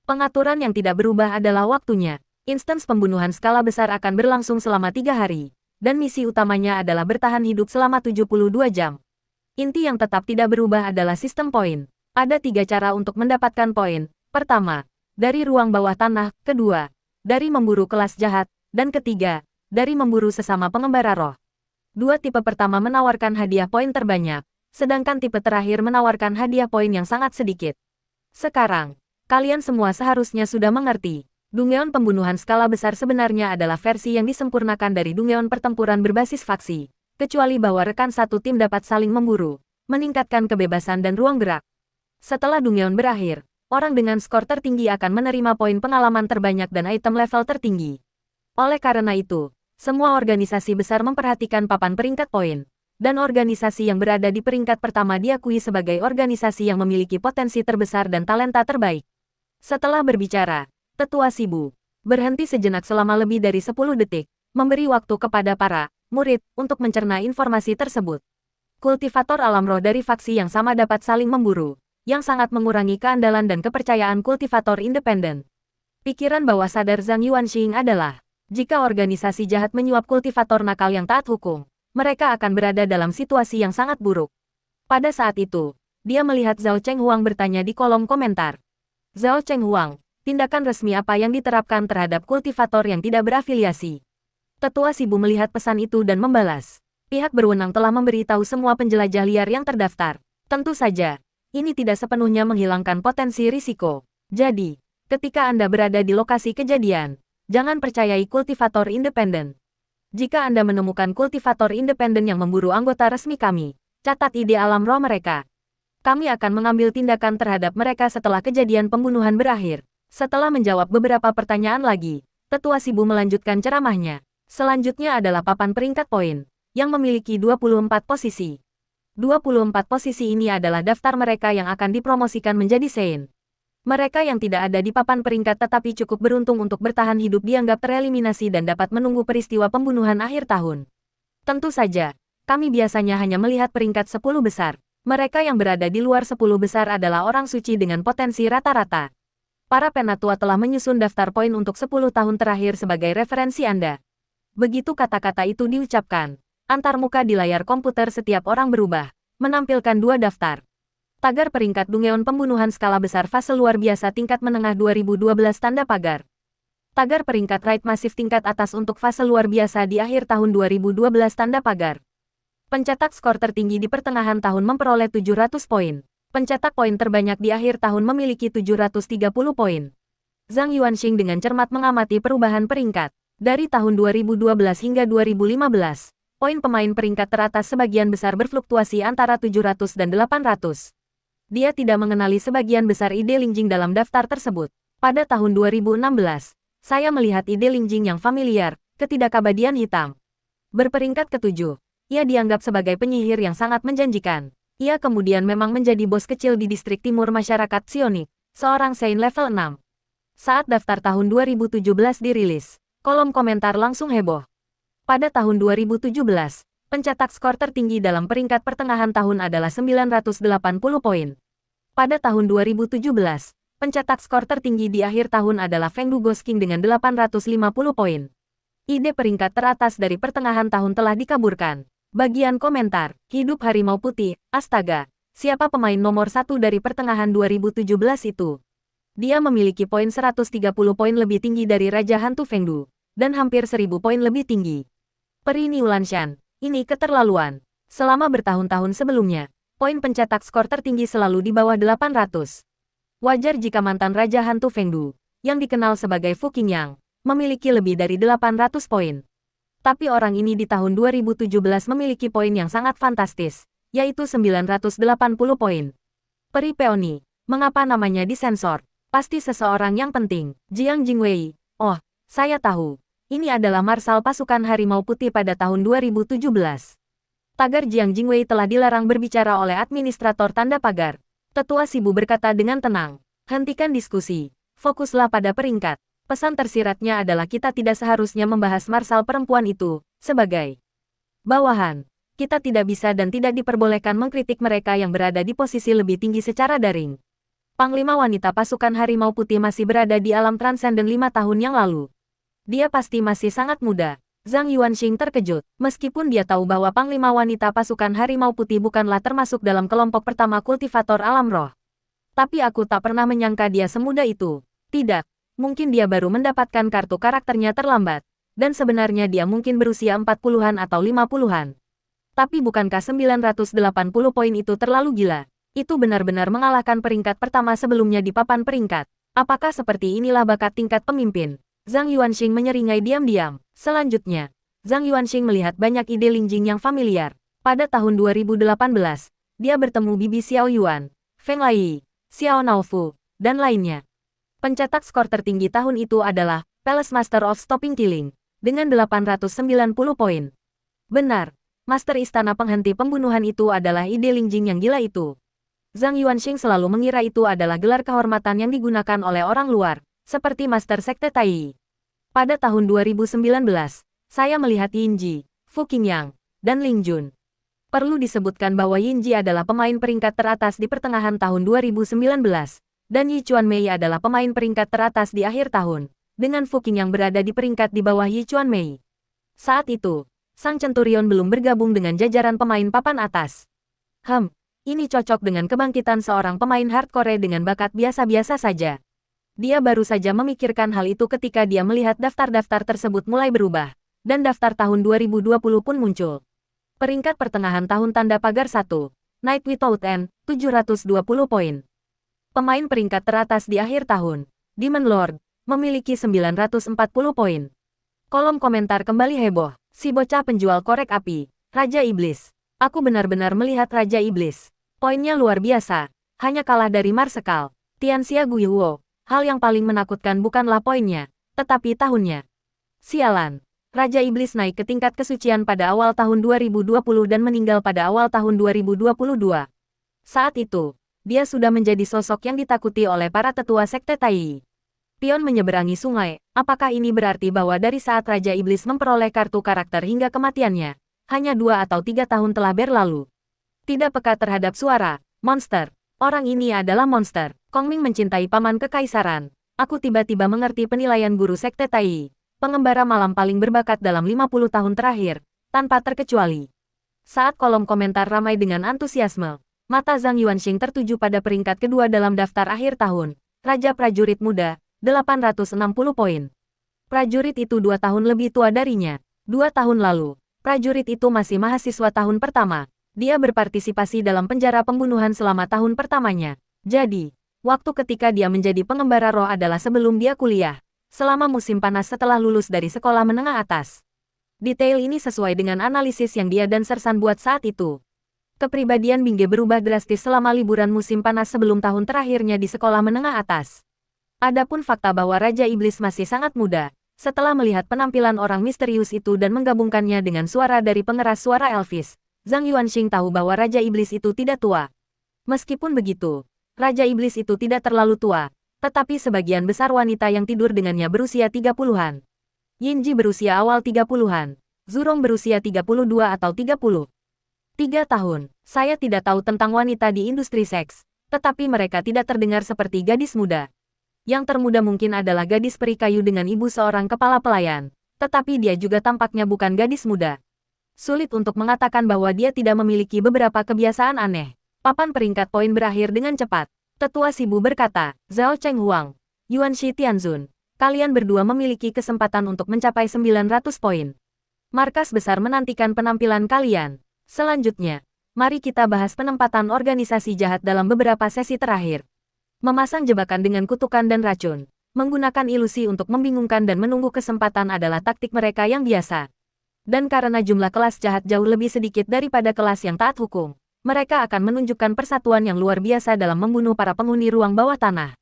Pengaturan yang tidak berubah adalah waktunya. Instance pembunuhan skala besar akan berlangsung selama 3 hari, dan misi utamanya adalah bertahan hidup selama 72 jam. Inti yang tetap tidak berubah adalah sistem poin. Ada 3 cara untuk mendapatkan poin. Pertama, dari ruang bawah tanah. Kedua, dari memburu kelas jahat. Dan ketiga, dari memburu sesama pengembara roh. 2 tipe pertama menawarkan hadiah poin terbanyak, sedangkan tipe terakhir menawarkan hadiah poin yang sangat sedikit. Sekarang, kalian semua seharusnya sudah mengerti. Dungeon pembunuhan skala besar sebenarnya adalah versi yang disempurnakan dari Dungeon pertempuran berbasis faksi, kecuali bahwa rekan satu tim dapat saling memburu, meningkatkan kebebasan dan ruang gerak. Setelah Dungeon berakhir, orang dengan skor tertinggi akan menerima poin pengalaman terbanyak dan item level tertinggi. Oleh karena itu, semua organisasi besar memperhatikan papan peringkat poin, dan organisasi yang berada di peringkat pertama diakui sebagai organisasi yang memiliki potensi terbesar dan talenta terbaik. Setelah berbicara, Tetua Shibu berhenti sejenak selama lebih dari 10 detik, memberi waktu kepada para murid untuk mencerna informasi tersebut. Kultivator alam roh dari faksi yang sama dapat saling memburu, yang sangat mengurangi keandalan dan kepercayaan kultivator independen. Pikiran bawah sadar Zhang Yuanxing adalah, jika organisasi jahat menyuap kultivator nakal yang taat hukum, mereka akan berada dalam situasi yang sangat buruk. Pada saat itu, dia melihat Zhao Chenghuang bertanya di kolom komentar. Zhao Chenghuang, tindakan resmi apa yang diterapkan terhadap kultivator yang tidak berafiliasi? Tetua Shibu melihat pesan itu dan membalas. Pihak berwenang telah memberitahu semua penjelajah liar yang terdaftar. Tentu saja, ini tidak sepenuhnya menghilangkan potensi risiko. Jadi, ketika Anda berada di lokasi kejadian, jangan percayai kultivator independen. Jika Anda menemukan kultivator independen yang memburu anggota resmi kami, catat ide alam roh mereka. Kami akan mengambil tindakan terhadap mereka setelah kejadian pembunuhan berakhir. Setelah menjawab beberapa pertanyaan lagi, Tetua Shibu melanjutkan ceramahnya. Selanjutnya adalah papan peringkat poin, yang memiliki 24 posisi. 24 posisi ini adalah daftar mereka yang akan dipromosikan menjadi Sein. Mereka yang tidak ada di papan peringkat tetapi cukup beruntung untuk bertahan hidup dianggap tereliminasi dan dapat menunggu peristiwa pembunuhan akhir tahun. Tentu saja, kami biasanya hanya melihat peringkat 10 besar. Mereka yang berada di luar 10 besar adalah orang suci dengan potensi rata-rata. Para penatua telah menyusun daftar poin untuk 10 tahun terakhir sebagai referensi Anda. Begitu kata-kata itu diucapkan, antarmuka di layar komputer setiap orang berubah, menampilkan 2 daftar. Tagar peringkat Dungeon pembunuhan skala besar fase luar biasa tingkat menengah 2012 tanda pagar. Tagar peringkat raid masif tingkat atas untuk fase luar biasa di akhir tahun 2012 tanda pagar. Pencetak skor tertinggi di pertengahan tahun memperoleh 700 poin. Pencetak poin terbanyak di akhir tahun memiliki 730 poin. Zhang Yuanxing dengan cermat mengamati perubahan peringkat. Dari tahun 2012 hingga 2015, poin pemain peringkat teratas sebagian besar berfluktuasi antara 700 dan 800. Dia tidak mengenali sebagian besar ide Lingjing dalam daftar tersebut. Pada tahun 2016, saya melihat ide Lingjing yang familiar, ketidakabadian hitam. Berperingkat ke-7, ia dianggap sebagai penyihir yang sangat menjanjikan. Ia kemudian memang menjadi bos kecil di distrik timur masyarakat Psionik, seorang Sein level 6. Saat daftar tahun 2017 dirilis, kolom komentar langsung heboh. Pada tahun 2017, pencetak skor tertinggi dalam peringkat pertengahan tahun adalah 980 poin. Pada tahun 2017, pencetak skor tertinggi di akhir tahun adalah Fengdu Ghost King dengan 850 poin. Ide peringkat teratas dari pertengahan tahun telah dikaburkan. Bagian komentar, hidup harimau putih, astaga, siapa pemain nomor 1 dari pertengahan 2017 itu? Dia memiliki poin 130 poin lebih tinggi dari Raja Hantu Fengdu, dan hampir 1000 poin lebih tinggi. Peri Niulanshan, ini keterlaluan. Selama bertahun-tahun sebelumnya, poin pencetak skor tertinggi selalu di bawah 800. Wajar jika mantan Raja Hantu Fengdu, yang dikenal sebagai Fu Qingyang, memiliki lebih dari 800 poin. Tapi orang ini di tahun 2017 memiliki poin yang sangat fantastis, yaitu 980 poin. Peri Peony, Mengapa namanya disensor? Pasti seseorang yang penting. Jiang Jingwei. Oh, saya tahu. Ini adalah Marsal Pasukan Harimau Putih pada tahun 2017. Tagar Jiang Jingwei telah dilarang berbicara oleh administrator tanda pagar. Tetua Shibu berkata dengan tenang. Hentikan diskusi. Fokuslah pada peringkat. Pesan tersiratnya adalah kita tidak seharusnya membahas Marsal perempuan itu, sebagai bawahan. Kita tidak bisa dan tidak diperbolehkan mengkritik mereka yang berada di posisi lebih tinggi secara daring. Panglima wanita pasukan Harimau Putih masih berada di alam transenden 5 tahun yang lalu. Dia pasti masih sangat muda. Zhang Yuanxing terkejut, meskipun dia tahu bahwa Panglima wanita pasukan Harimau Putih bukanlah termasuk dalam kelompok pertama kultivator alam roh. Tapi aku tak pernah menyangka dia semuda itu. Tidak, mungkin dia baru mendapatkan kartu karakternya terlambat. Dan sebenarnya dia mungkin berusia 40-an atau 50-an. Tapi bukankah 980 poin itu terlalu gila? Itu benar-benar mengalahkan peringkat pertama sebelumnya di papan peringkat. Apakah seperti inilah bakat tingkat pemimpin? Zhang Yuanxing menyeringai diam-diam. Selanjutnya, Zhang Yuanxing melihat banyak ide Ling Jing yang familiar. Pada tahun 2018, dia bertemu Bibi Xiao Yuan, Feng Lai, Xiao Naofu, dan lainnya. Pencetak skor tertinggi tahun itu adalah Palace Master of Stopping Killing, dengan 890 poin. Benar, Master Istana Penghenti Pembunuhan itu adalah ide Ling Jing yang gila itu. Zhang Yuanxing selalu mengira itu adalah gelar kehormatan yang digunakan oleh orang luar, seperti Master Sekte Tai. Pada tahun 2019, saya melihat Yinji, Fu Qingyang, dan Ling Jun. Perlu disebutkan bahwa Yinji adalah pemain peringkat teratas di pertengahan tahun 2019, dan Yi Chuanmei adalah pemain peringkat teratas di akhir tahun, dengan Fu Qingyang berada di peringkat di bawah Yi Chuanmei. Saat itu, Sang Centurion belum bergabung dengan jajaran pemain papan atas. Ini cocok dengan kebangkitan seorang pemain hardcore dengan bakat biasa-biasa saja. Dia baru saja memikirkan hal itu ketika dia melihat daftar-daftar tersebut mulai berubah, dan daftar tahun 2020 pun muncul. Peringkat pertengahan tahun tanda pagar 1, Night Without End, 720 poin. Pemain peringkat teratas di akhir tahun, Demon Lord, memiliki 940 poin. Kolom komentar kembali heboh, si bocah penjual korek api, Raja Iblis. Aku benar-benar melihat Raja Iblis. Poinnya luar biasa, hanya kalah dari Marsekal, Tianxia Guiyuo. Hal yang paling menakutkan bukanlah poinnya, tetapi tahunnya. Sialan, Raja Iblis naik ke tingkat kesucian pada awal tahun 2020 dan meninggal pada awal tahun 2022. Saat itu, dia sudah menjadi sosok yang ditakuti oleh para tetua sekte Tai. Pion menyeberangi sungai, apakah ini berarti bahwa dari saat Raja Iblis memperoleh kartu karakter hingga kematiannya, hanya 2 atau 3 tahun telah berlalu? Tidak peka terhadap suara, monster. Orang ini adalah monster. Kongming mencintai paman kekaisaran. Aku tiba-tiba mengerti penilaian guru sekte Tai, pengembara malam paling berbakat dalam 50 tahun terakhir, tanpa terkecuali. Saat kolom komentar ramai dengan antusiasme, mata Zhang Yuanxing tertuju pada peringkat kedua dalam daftar akhir tahun, Raja Prajurit Muda, 860 poin. Prajurit itu 2 tahun lebih tua darinya. 2 tahun lalu, prajurit itu masih mahasiswa tahun pertama. Dia berpartisipasi dalam penjara pembunuhan selama tahun pertamanya. Jadi, waktu ketika dia menjadi pengembara roh adalah sebelum dia kuliah, selama musim panas setelah lulus dari sekolah menengah atas. Detail ini sesuai dengan analisis yang dia dan Sersan buat saat itu. Kepribadian Bingge berubah drastis selama liburan musim panas sebelum tahun terakhirnya di sekolah menengah atas. Adapun fakta bahwa Raja Iblis masih sangat muda, setelah melihat penampilan orang misterius itu dan menggabungkannya dengan suara dari pengeras suara Elvis, Zhang Yuanxing tahu bahwa Raja Iblis itu tidak tua. Meskipun begitu, Raja Iblis itu tidak terlalu tua, tetapi sebagian besar wanita yang tidur dengannya berusia 30-an. Yinji berusia awal 30-an, Zurong berusia 32 atau 30. 3 tahun, saya tidak tahu tentang wanita di industri seks, tetapi mereka tidak terdengar seperti gadis muda. Yang termuda mungkin adalah gadis peri kayu dengan ibu seorang kepala pelayan, tetapi dia juga tampaknya bukan gadis muda. Sulit untuk mengatakan bahwa dia tidak memiliki beberapa kebiasaan aneh. Papan peringkat poin berakhir dengan cepat. Tetua Shibu berkata, Zhao Cheng Huang, Yuanshi Tianzun, kalian berdua memiliki kesempatan untuk mencapai 900 poin. Markas besar menantikan penampilan kalian. Selanjutnya, mari kita bahas penempatan organisasi jahat dalam beberapa sesi terakhir. Memasang jebakan dengan kutukan dan racun, menggunakan ilusi untuk membingungkan dan menunggu kesempatan adalah taktik mereka yang biasa. Dan karena jumlah kelas jahat jauh lebih sedikit daripada kelas yang taat hukum, mereka akan menunjukkan persatuan yang luar biasa dalam membunuh para penghuni ruang bawah tanah.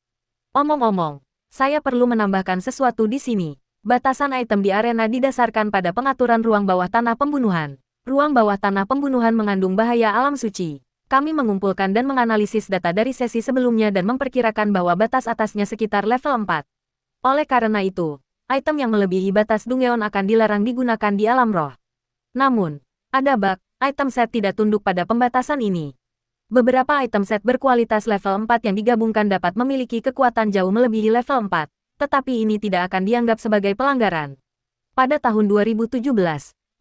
Omong-omong, saya perlu menambahkan sesuatu di sini. Batasan item di arena didasarkan pada pengaturan ruang bawah tanah pembunuhan. Ruang bawah tanah pembunuhan mengandung bahaya alam suci. Kami mengumpulkan dan menganalisis data dari sesi sebelumnya dan memperkirakan bahwa batas atasnya sekitar level 4. Oleh karena itu, item yang melebihi batas Dungeon akan dilarang digunakan di alam roh. Namun, ada bug, item set tidak tunduk pada pembatasan ini. Beberapa item set berkualitas level 4 yang digabungkan dapat memiliki kekuatan jauh melebihi level 4, tetapi ini tidak akan dianggap sebagai pelanggaran. Pada tahun 2017,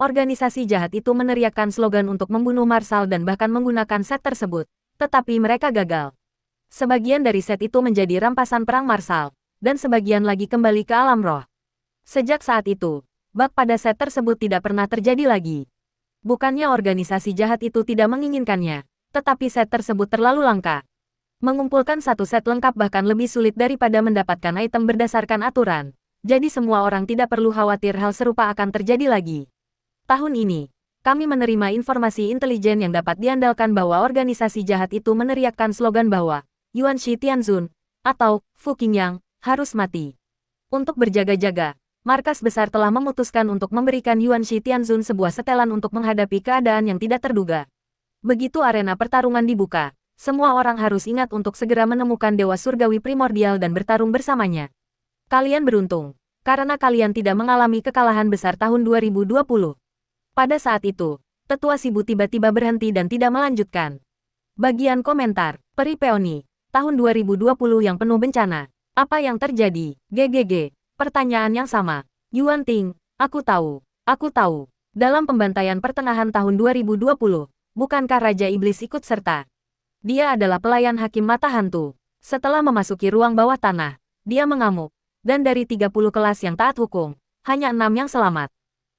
organisasi jahat itu meneriakkan slogan untuk membunuh Marshal dan bahkan menggunakan set tersebut, tetapi mereka gagal. Sebagian dari set itu menjadi rampasan perang Marshal, dan sebagian lagi kembali ke alam roh. Sejak saat itu, bug pada set tersebut tidak pernah terjadi lagi. Bukannya organisasi jahat itu tidak menginginkannya, tetapi set tersebut terlalu langka. Mengumpulkan satu set lengkap bahkan lebih sulit daripada mendapatkan item berdasarkan aturan. Jadi semua orang tidak perlu khawatir hal serupa akan terjadi lagi. Tahun ini, kami menerima informasi intelijen yang dapat diandalkan bahwa organisasi jahat itu meneriakkan slogan bahwa Yuanshi Tianzun, atau Fu Qingyang, harus mati. Untuk berjaga-jaga, markas besar telah memutuskan untuk memberikan Yuanshi Tianzun sebuah setelan untuk menghadapi keadaan yang tidak terduga. Begitu arena pertarungan dibuka, semua orang harus ingat untuk segera menemukan Dewa Surgawi Primordial dan bertarung bersamanya. Kalian beruntung, karena kalian tidak mengalami kekalahan besar tahun 2020. Pada saat itu, Tetua Shibu tiba-tiba berhenti dan tidak melanjutkan. Bagian komentar, Peri Peony, tahun 2020 yang penuh bencana. Apa yang terjadi? GGG. Pertanyaan yang sama. Yuan Ting, aku tahu. Dalam pembantaian pertengahan tahun 2020, bukankah Raja Iblis ikut serta? Dia adalah pelayan Hakim Mata Hantu. Setelah memasuki ruang bawah tanah, dia mengamuk. Dan dari 30 kelas yang taat hukum, hanya 6 yang selamat.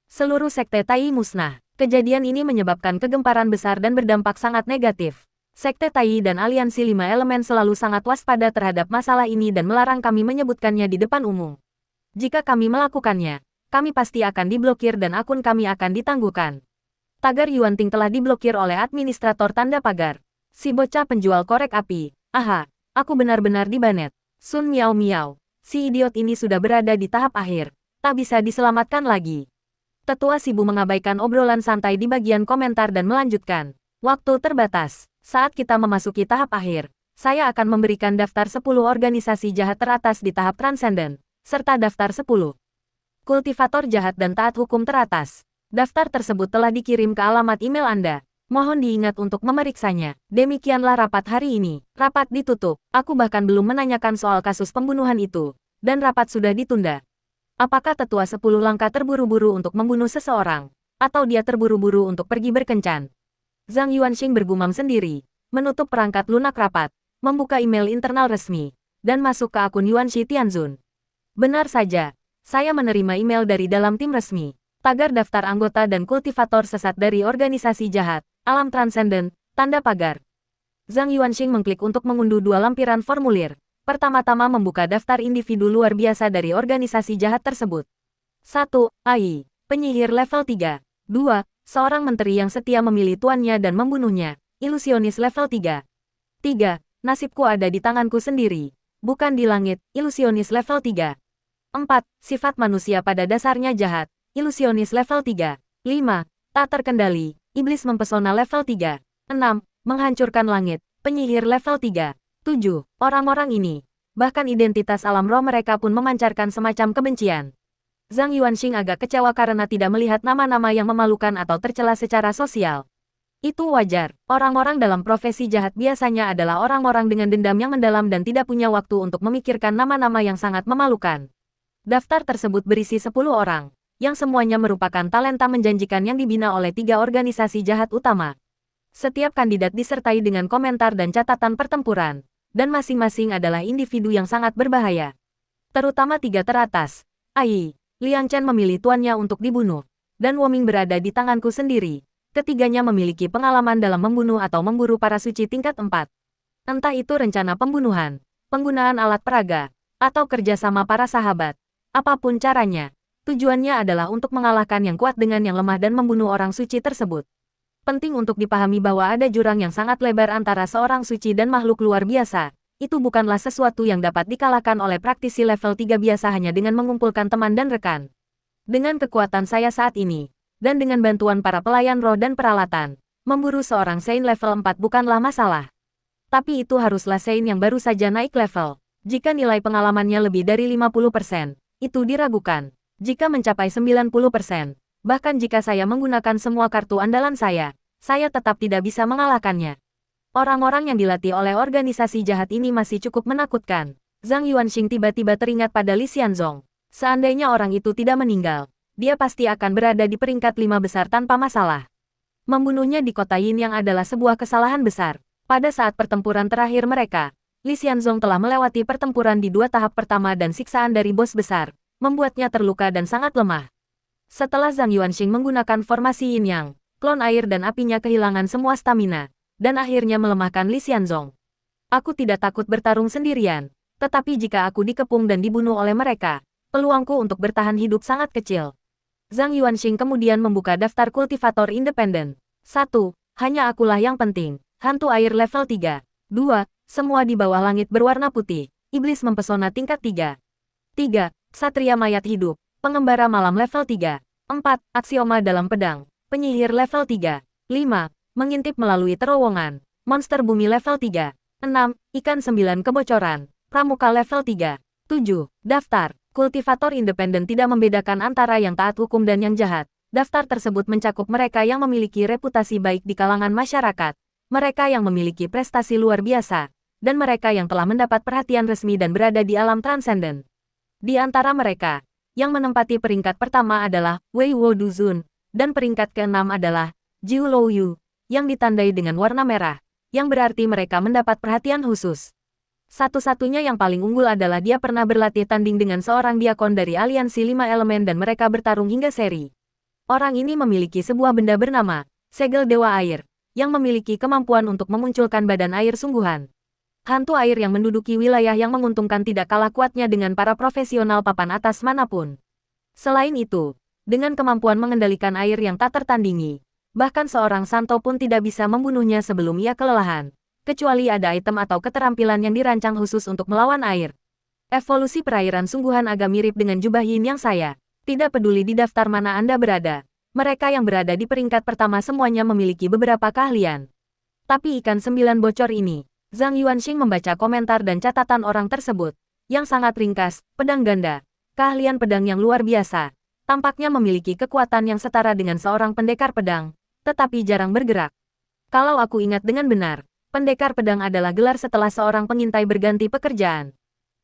Seluruh sekte Tai musnah. Kejadian ini menyebabkan kegemparan besar dan berdampak sangat negatif. Sekte Tai dan aliansi 5 elemen selalu sangat waspada terhadap masalah ini dan melarang kami menyebutkannya di depan umum. Jika kami melakukannya, kami pasti akan diblokir dan akun kami akan ditangguhkan. Tagar Yuan Ting telah diblokir oleh administrator tanda pagar. Si bocah penjual korek api. Aha, aku benar-benar dibanet. Sun Miao Miao. Si idiot ini sudah berada di tahap akhir. Tak bisa diselamatkan lagi. Tetua Shibu mengabaikan obrolan santai di bagian komentar dan melanjutkan. Waktu terbatas. Saat kita memasuki tahap akhir, saya akan memberikan daftar 10 organisasi jahat teratas di tahap transenden, serta daftar 10 kultivator jahat dan taat hukum teratas. Daftar tersebut telah dikirim ke alamat email Anda. Mohon diingat untuk memeriksanya. Demikianlah rapat hari ini. Rapat ditutup. Aku bahkan belum menanyakan soal kasus pembunuhan itu, dan rapat sudah ditunda. Apakah tetua 10 langkah terburu-buru untuk membunuh seseorang, atau dia terburu-buru untuk pergi berkencan? Zhang Yuanxing bergumam sendiri, menutup perangkat lunak rapat, membuka email internal resmi, dan masuk ke akun Yuanshi Tianzun. Benar saja, saya menerima email dari dalam tim resmi. Tagar daftar anggota dan kultivator sesat dari organisasi jahat, alam transenden, tanda pagar. Zhang Yuanxing mengklik untuk mengunduh 2 lampiran formulir. Pertama-tama membuka daftar individu luar biasa dari organisasi jahat tersebut. 1. AI, penyihir level 3. 2. Seorang menteri yang setia memilih tuannya dan membunuhnya, ilusionis level 3. 3. Nasibku ada di tanganku sendiri. Bukan di langit, ilusionis level 3. 4. Sifat manusia pada dasarnya jahat, ilusionis level 3. 5. Tak terkendali, iblis mempesona level 3. 6. Menghancurkan langit, penyihir level 3. 7. Orang-orang ini, bahkan identitas alam roh mereka pun memancarkan semacam kebencian. Zhang Yuanxing agak kecewa karena tidak melihat nama-nama yang memalukan atau tercela secara sosial. Itu wajar, orang-orang dalam profesi jahat biasanya adalah orang-orang dengan dendam yang mendalam dan tidak punya waktu untuk memikirkan nama-nama yang sangat memalukan. Daftar tersebut berisi 10 orang, yang semuanya merupakan talenta menjanjikan yang dibina oleh 3 organisasi jahat utama. Setiap kandidat disertai dengan komentar dan catatan pertempuran, dan masing-masing adalah individu yang sangat berbahaya. Terutama 3 teratas. Ai, Liang Chen memilih tuannya untuk dibunuh, dan Woming berada di tanganku sendiri. Ketiganya memiliki pengalaman dalam membunuh atau memburu para suci tingkat 4. Entah itu rencana pembunuhan, penggunaan alat peraga, atau kerjasama para sahabat. Apapun caranya, tujuannya adalah untuk mengalahkan yang kuat dengan yang lemah dan membunuh orang suci tersebut. Penting untuk dipahami bahwa ada jurang yang sangat lebar antara seorang suci dan makhluk luar biasa. Itu bukanlah sesuatu yang dapat dikalahkan oleh praktisi level 3 biasa hanya dengan mengumpulkan teman dan rekan. Dengan kekuatan saya saat ini, dan dengan bantuan para pelayan roh dan peralatan, memburu seorang Saint level 4 bukanlah masalah. Tapi itu haruslah Saint yang baru saja naik level. Jika nilai pengalamannya lebih dari 50%, itu diragukan. Jika mencapai 90%, bahkan jika saya menggunakan semua kartu andalan saya tetap tidak bisa mengalahkannya. Orang-orang yang dilatih oleh organisasi jahat ini masih cukup menakutkan. Zhang Yuanxing tiba-tiba teringat pada Li Xianzong. Seandainya orang itu tidak meninggal, dia pasti akan berada di peringkat 5 besar tanpa masalah. Membunuhnya di kota Yin yang adalah sebuah kesalahan besar. Pada saat pertempuran terakhir mereka, Li Xianzong telah melewati pertempuran di 2 tahap pertama dan siksaan dari bos besar, membuatnya terluka dan sangat lemah. Setelah Zhang Yuanxing menggunakan formasi Yin Yang, klon air dan apinya kehilangan semua stamina, dan akhirnya melemahkan Li Xianzong. Aku tidak takut bertarung sendirian, tetapi jika aku dikepung dan dibunuh oleh mereka, peluangku untuk bertahan hidup sangat kecil. Zhang Yuanxing kemudian membuka daftar kultivator independen. 1. Hanya akulah yang penting. Hantu air level 3. 2. Semua di bawah langit berwarna putih. Iblis mempesona tingkat 3. 3. Satria mayat hidup. Pengembara malam level 3. 4. Aksioma dalam pedang. Penyihir level 3. 5. Mengintip melalui terowongan. Monster bumi level 3. 6. Ikan 9 kebocoran. Pramuka level 3. 7. Daftar. Kultivator independen tidak membedakan antara yang taat hukum dan yang jahat. Daftar tersebut mencakup mereka yang memiliki reputasi baik di kalangan masyarakat, mereka yang memiliki prestasi luar biasa, dan mereka yang telah mendapat perhatian resmi dan berada di alam transenden. Di antara mereka, yang menempati peringkat pertama adalah Wei Woduzun, dan peringkat ke-6 adalah Jiu Louyu, yang ditandai dengan warna merah, yang berarti mereka mendapat perhatian khusus. Satu-satunya yang paling unggul adalah dia pernah berlatih tanding dengan seorang diakon dari aliansi 5 elemen dan mereka bertarung hingga seri. Orang ini memiliki sebuah benda bernama segel dewa air, yang memiliki kemampuan untuk memunculkan badan air sungguhan. Hantu air yang menduduki wilayah yang menguntungkan tidak kalah kuatnya dengan para profesional papan atas manapun. Selain itu, dengan kemampuan mengendalikan air yang tak tertandingi, bahkan seorang santo pun tidak bisa membunuhnya sebelum ia kelelahan, kecuali ada item atau keterampilan yang dirancang khusus untuk melawan air. Evolusi perairan sungguhan agak mirip dengan jubah yin yang saya. Tidak peduli di daftar mana Anda berada, mereka yang berada di peringkat pertama semuanya memiliki beberapa keahlian. Tapi ikan 9 bocor ini, Zhang Yuanxing membaca komentar dan catatan orang tersebut, yang sangat ringkas, pedang ganda, keahlian pedang yang luar biasa, tampaknya memiliki kekuatan yang setara dengan seorang pendekar pedang, tetapi jarang bergerak. Kalau aku ingat dengan benar, pendekar pedang adalah gelar setelah seorang pengintai berganti pekerjaan.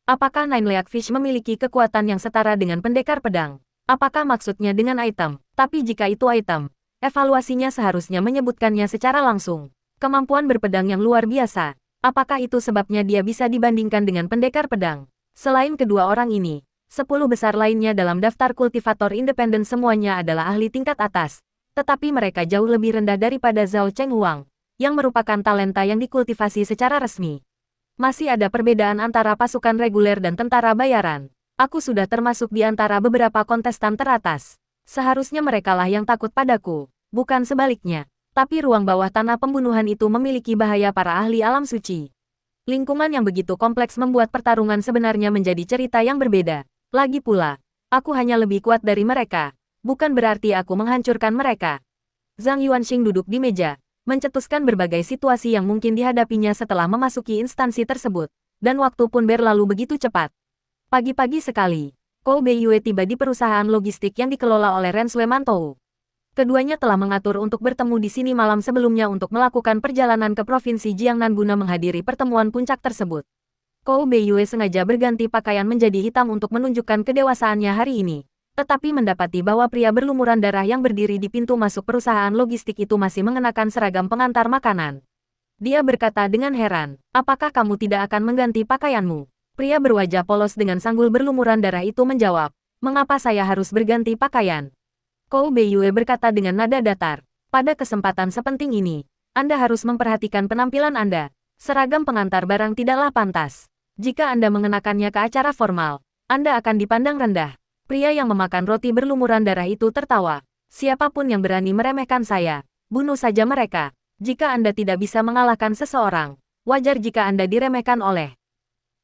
Apakah Nine Leak Fish memiliki kekuatan yang setara dengan pendekar pedang? Apakah maksudnya dengan item? Tapi jika itu item, evaluasinya seharusnya menyebutkannya secara langsung. Kemampuan berpedang yang luar biasa. Apakah itu sebabnya dia bisa dibandingkan dengan pendekar pedang? Selain kedua orang ini, 10 besar lainnya dalam daftar kultivator independen semuanya adalah ahli tingkat atas. Tetapi mereka jauh lebih rendah daripada Zhao Chenghuang, yang merupakan talenta yang dikultivasi secara resmi. Masih ada perbedaan antara pasukan reguler dan tentara bayaran. Aku sudah termasuk di antara beberapa kontestan teratas. Seharusnya merekalah yang takut padaku, bukan sebaliknya. Tapi ruang bawah tanah pembunuhan itu memiliki bahaya para ahli alam suci. Lingkungan yang begitu kompleks membuat pertarungan sebenarnya menjadi cerita yang berbeda. Lagi pula, aku hanya lebih kuat dari mereka. Bukan berarti aku menghancurkan mereka. Zhang Yuanxing duduk di meja, mencetuskan berbagai situasi yang mungkin dihadapinya setelah memasuki instansi tersebut. Dan waktu pun berlalu begitu cepat. Pagi-pagi sekali, Kou Beiyue tiba di perusahaan logistik yang dikelola oleh Rensue Mantou. Keduanya telah mengatur untuk bertemu di sini malam sebelumnya untuk melakukan perjalanan ke Provinsi Jiangnan guna menghadiri pertemuan puncak tersebut. Kou Beiyue sengaja berganti pakaian menjadi hitam untuk menunjukkan kedewasaannya hari ini, tetapi mendapati bahwa pria berlumuran darah yang berdiri di pintu masuk perusahaan logistik itu masih mengenakan seragam pengantar makanan. Dia berkata dengan heran, "Apakah kamu tidak akan mengganti pakaianmu?" Pria berwajah polos dengan sanggul berlumuran darah itu menjawab, "Mengapa saya harus berganti pakaian?" Kou Beiyue berkata dengan nada datar, "Pada kesempatan sepenting ini, Anda harus memperhatikan penampilan Anda. Seragam pengantar barang tidaklah pantas. Jika Anda mengenakannya ke acara formal, Anda akan dipandang rendah." Pria yang memakan roti berlumuran darah itu tertawa. "Siapapun yang berani meremehkan saya, bunuh saja mereka. Jika Anda tidak bisa mengalahkan seseorang, wajar jika Anda diremehkan oleh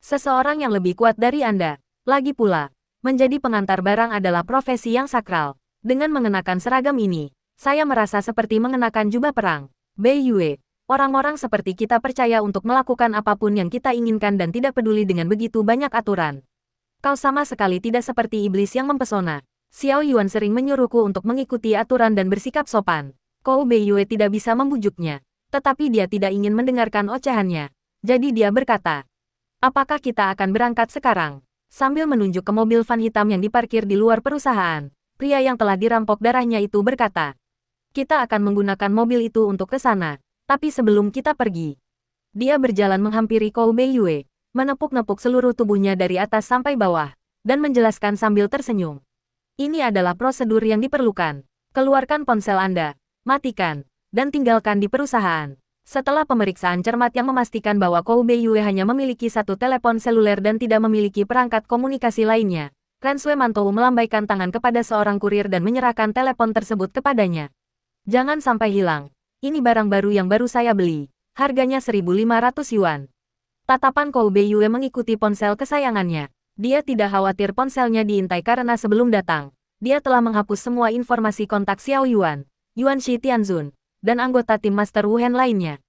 seseorang yang lebih kuat dari Anda. Lagi pula, menjadi pengantar barang adalah profesi yang sakral. Dengan mengenakan seragam ini, saya merasa seperti mengenakan jubah perang. Bei Yue, orang-orang seperti kita percaya untuk melakukan apapun yang kita inginkan dan tidak peduli dengan begitu banyak aturan. Kau sama sekali tidak seperti iblis yang mempesona. Xiao Yuan sering menyuruhku untuk mengikuti aturan dan bersikap sopan. Kou Bei Yue tidak bisa membujuknya, tetapi dia tidak ingin mendengarkan ocehannya. Jadi dia berkata, apakah kita akan berangkat sekarang? Sambil menunjuk ke mobil van hitam yang diparkir di luar perusahaan, pria yang telah dirampok darahnya itu berkata, kita akan menggunakan mobil itu untuk ke sana, tapi sebelum kita pergi. Dia berjalan menghampiri Kou Bei Yue, menepuk-nepuk seluruh tubuhnya dari atas sampai bawah, dan menjelaskan sambil tersenyum. Ini adalah prosedur yang diperlukan. Keluarkan ponsel Anda, matikan, dan tinggalkan di perusahaan. Setelah pemeriksaan cermat yang memastikan bahwa Kou Bei Yue hanya memiliki satu telepon seluler dan tidak memiliki perangkat komunikasi lainnya, Ren Sui Mantou melambaikan tangan kepada seorang kurir dan menyerahkan telepon tersebut kepadanya. Jangan sampai hilang. Ini barang baru yang baru saya beli. Harganya 1.500 yuan. Tatapan Kou Bei Yue mengikuti ponsel kesayangannya. Dia tidak khawatir ponselnya diintai karena sebelum datang, dia telah menghapus semua informasi kontak Xiao Yuan, Yuan Shi Tianzun, dan anggota tim Master Wu Hen lainnya.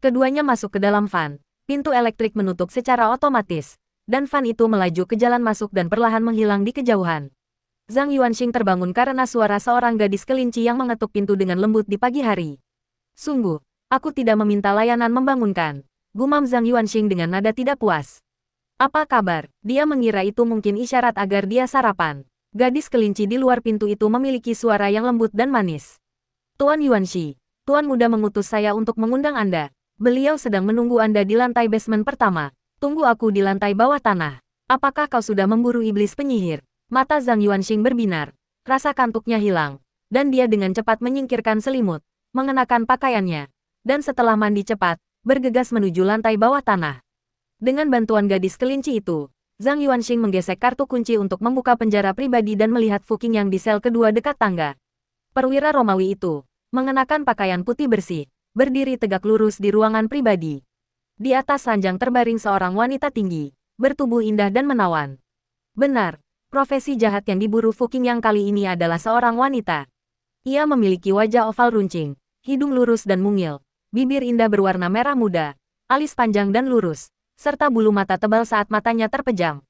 Keduanya masuk ke dalam van, pintu elektrik menutup secara otomatis, dan van itu melaju ke jalan masuk dan perlahan menghilang di kejauhan. Zhang Yuanxing terbangun karena suara seorang gadis kelinci yang mengetuk pintu dengan lembut di pagi hari. Sungguh, aku tidak meminta layanan membangunkan, gumam Zhang Yuanxing dengan nada tidak puas. Apa kabar? Dia mengira itu mungkin isyarat agar dia sarapan. Gadis kelinci di luar pintu itu memiliki suara yang lembut dan manis. Tuan Yuanxi, Tuan Muda mengutus saya untuk mengundang Anda. Beliau sedang menunggu Anda di lantai basement pertama. Tunggu aku di lantai bawah tanah. Apakah kau sudah memburu iblis penyihir? Mata Zhang Yuanxing berbinar. Rasa kantuknya hilang. Dan dia dengan cepat menyingkirkan selimut, mengenakan pakaiannya. Dan setelah mandi cepat, bergegas menuju lantai bawah tanah. Dengan bantuan gadis kelinci itu, Zhang Yuanxing menggesek kartu kunci untuk membuka penjara pribadi dan melihat Fu Qing yang di sel kedua dekat tangga. Perwira Romawi itu mengenakan pakaian putih bersih, berdiri tegak lurus di ruangan pribadi. Di atas ranjang terbaring seorang wanita tinggi, bertubuh indah dan menawan. Benar, profesi jahat yang diburu Fu Qing yang kali ini adalah seorang wanita. Ia memiliki wajah oval runcing, hidung lurus dan mungil, bibir indah berwarna merah muda, alis panjang dan lurus, serta bulu mata tebal saat matanya terpejam.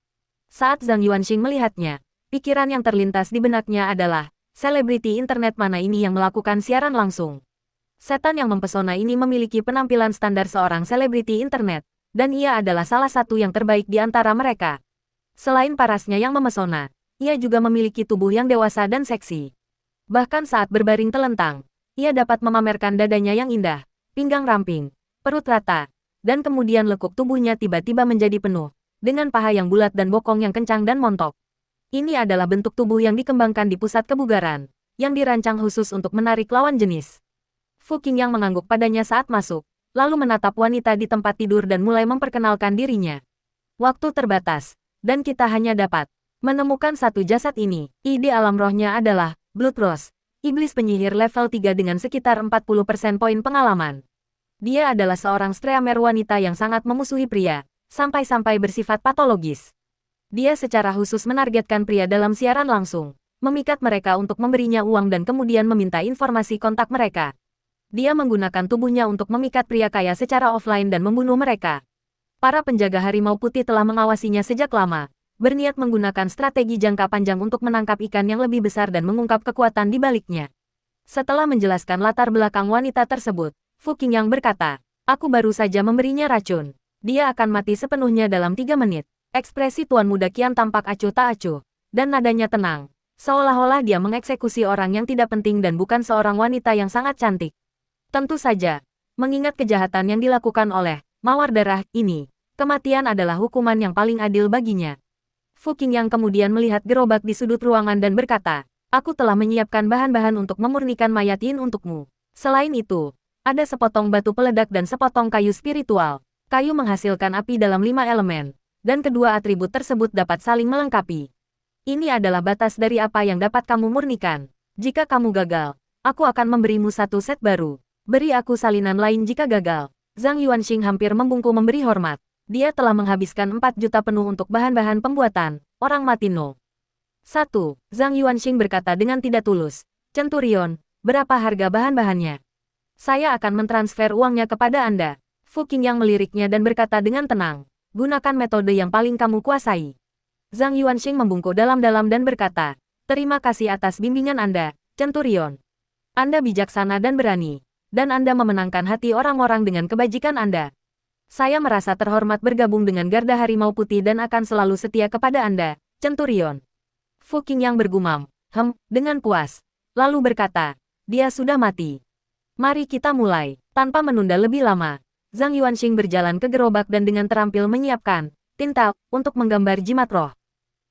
Saat Zhang Yuanxing melihatnya, pikiran yang terlintas di benaknya adalah, selebriti internet mana ini yang melakukan siaran langsung? Setan yang mempesona ini memiliki penampilan standar seorang selebriti internet, dan ia adalah salah satu yang terbaik di antara mereka. Selain parasnya yang memesona, ia juga memiliki tubuh yang dewasa dan seksi. Bahkan saat berbaring telentang, ia dapat memamerkan dadanya yang indah, pinggang ramping, perut rata, dan kemudian lekuk tubuhnya tiba-tiba menjadi penuh, dengan paha yang bulat dan bokong yang kencang dan montok. Ini adalah bentuk tubuh yang dikembangkan di pusat kebugaran, yang dirancang khusus untuk menarik lawan jenis. Fu Qing yang mengangguk padanya saat masuk, lalu menatap wanita di tempat tidur dan mulai memperkenalkan dirinya. Waktu terbatas, dan kita hanya dapat menemukan satu jasad ini. Ide alam rohnya adalah Blood Rose, iblis penyihir level 3 dengan sekitar 40% poin pengalaman. Dia adalah seorang streamer wanita yang sangat memusuhi pria, sampai-sampai bersifat patologis. Dia secara khusus menargetkan pria dalam siaran langsung, memikat mereka untuk memberinya uang dan kemudian meminta informasi kontak mereka. Dia menggunakan tubuhnya untuk memikat pria kaya secara offline dan membunuh mereka. Para penjaga harimau putih telah mengawasinya sejak lama, berniat menggunakan strategi jangka panjang untuk menangkap ikan yang lebih besar dan mengungkap kekuatan di baliknya. Setelah menjelaskan latar belakang wanita tersebut, Fu Qing yang berkata, aku baru saja memberinya racun. Dia akan mati sepenuhnya dalam 3 menit. Ekspresi Tuan Muda kian tampak acuh tak acuh, dan nadanya tenang, seolah-olah dia mengeksekusi orang yang tidak penting dan bukan seorang wanita yang sangat cantik. Tentu saja, mengingat kejahatan yang dilakukan oleh Mawar Darah ini, kematian adalah hukuman yang paling adil baginya. Fu Qing yang kemudian melihat gerobak di sudut ruangan dan berkata, aku telah menyiapkan bahan-bahan untuk memurnikan mayat Yin untukmu. Selain itu, ada sepotong batu peledak dan sepotong kayu spiritual. Kayu menghasilkan api dalam 5 elemen, dan kedua atribut tersebut dapat saling melengkapi. Ini adalah batas dari apa yang dapat kamu murnikan. Jika kamu gagal, Aku akan memberimu satu set baru. Beri aku salinan lain jika gagal. Zhang Yuanxing hampir membungkuk memberi hormat. Dia telah menghabiskan 4 juta penuh untuk bahan-bahan pembuatan. Orang mati no. 1. Zhang Yuanxing berkata dengan tidak tulus. Centurion, berapa harga bahan-bahannya? Saya akan mentransfer uangnya kepada Anda. Fu Qingyang meliriknya dan berkata dengan tenang. Gunakan metode yang paling kamu kuasai. Zhang Yuanxing membungkuk dalam-dalam dan berkata, terima kasih atas bimbingan Anda, Centurion. Anda bijaksana dan berani. Dan Anda memenangkan hati orang-orang dengan kebajikan Anda. Saya merasa terhormat bergabung dengan Garda Harimau Putih dan akan selalu setia kepada Anda, Centurion. Fu Qingyang bergumam, dengan puas. Lalu berkata, dia sudah mati. Mari kita mulai, tanpa menunda lebih lama. Zhang Yuanxing berjalan ke gerobak dan dengan terampil menyiapkan tinta untuk menggambar jimat roh.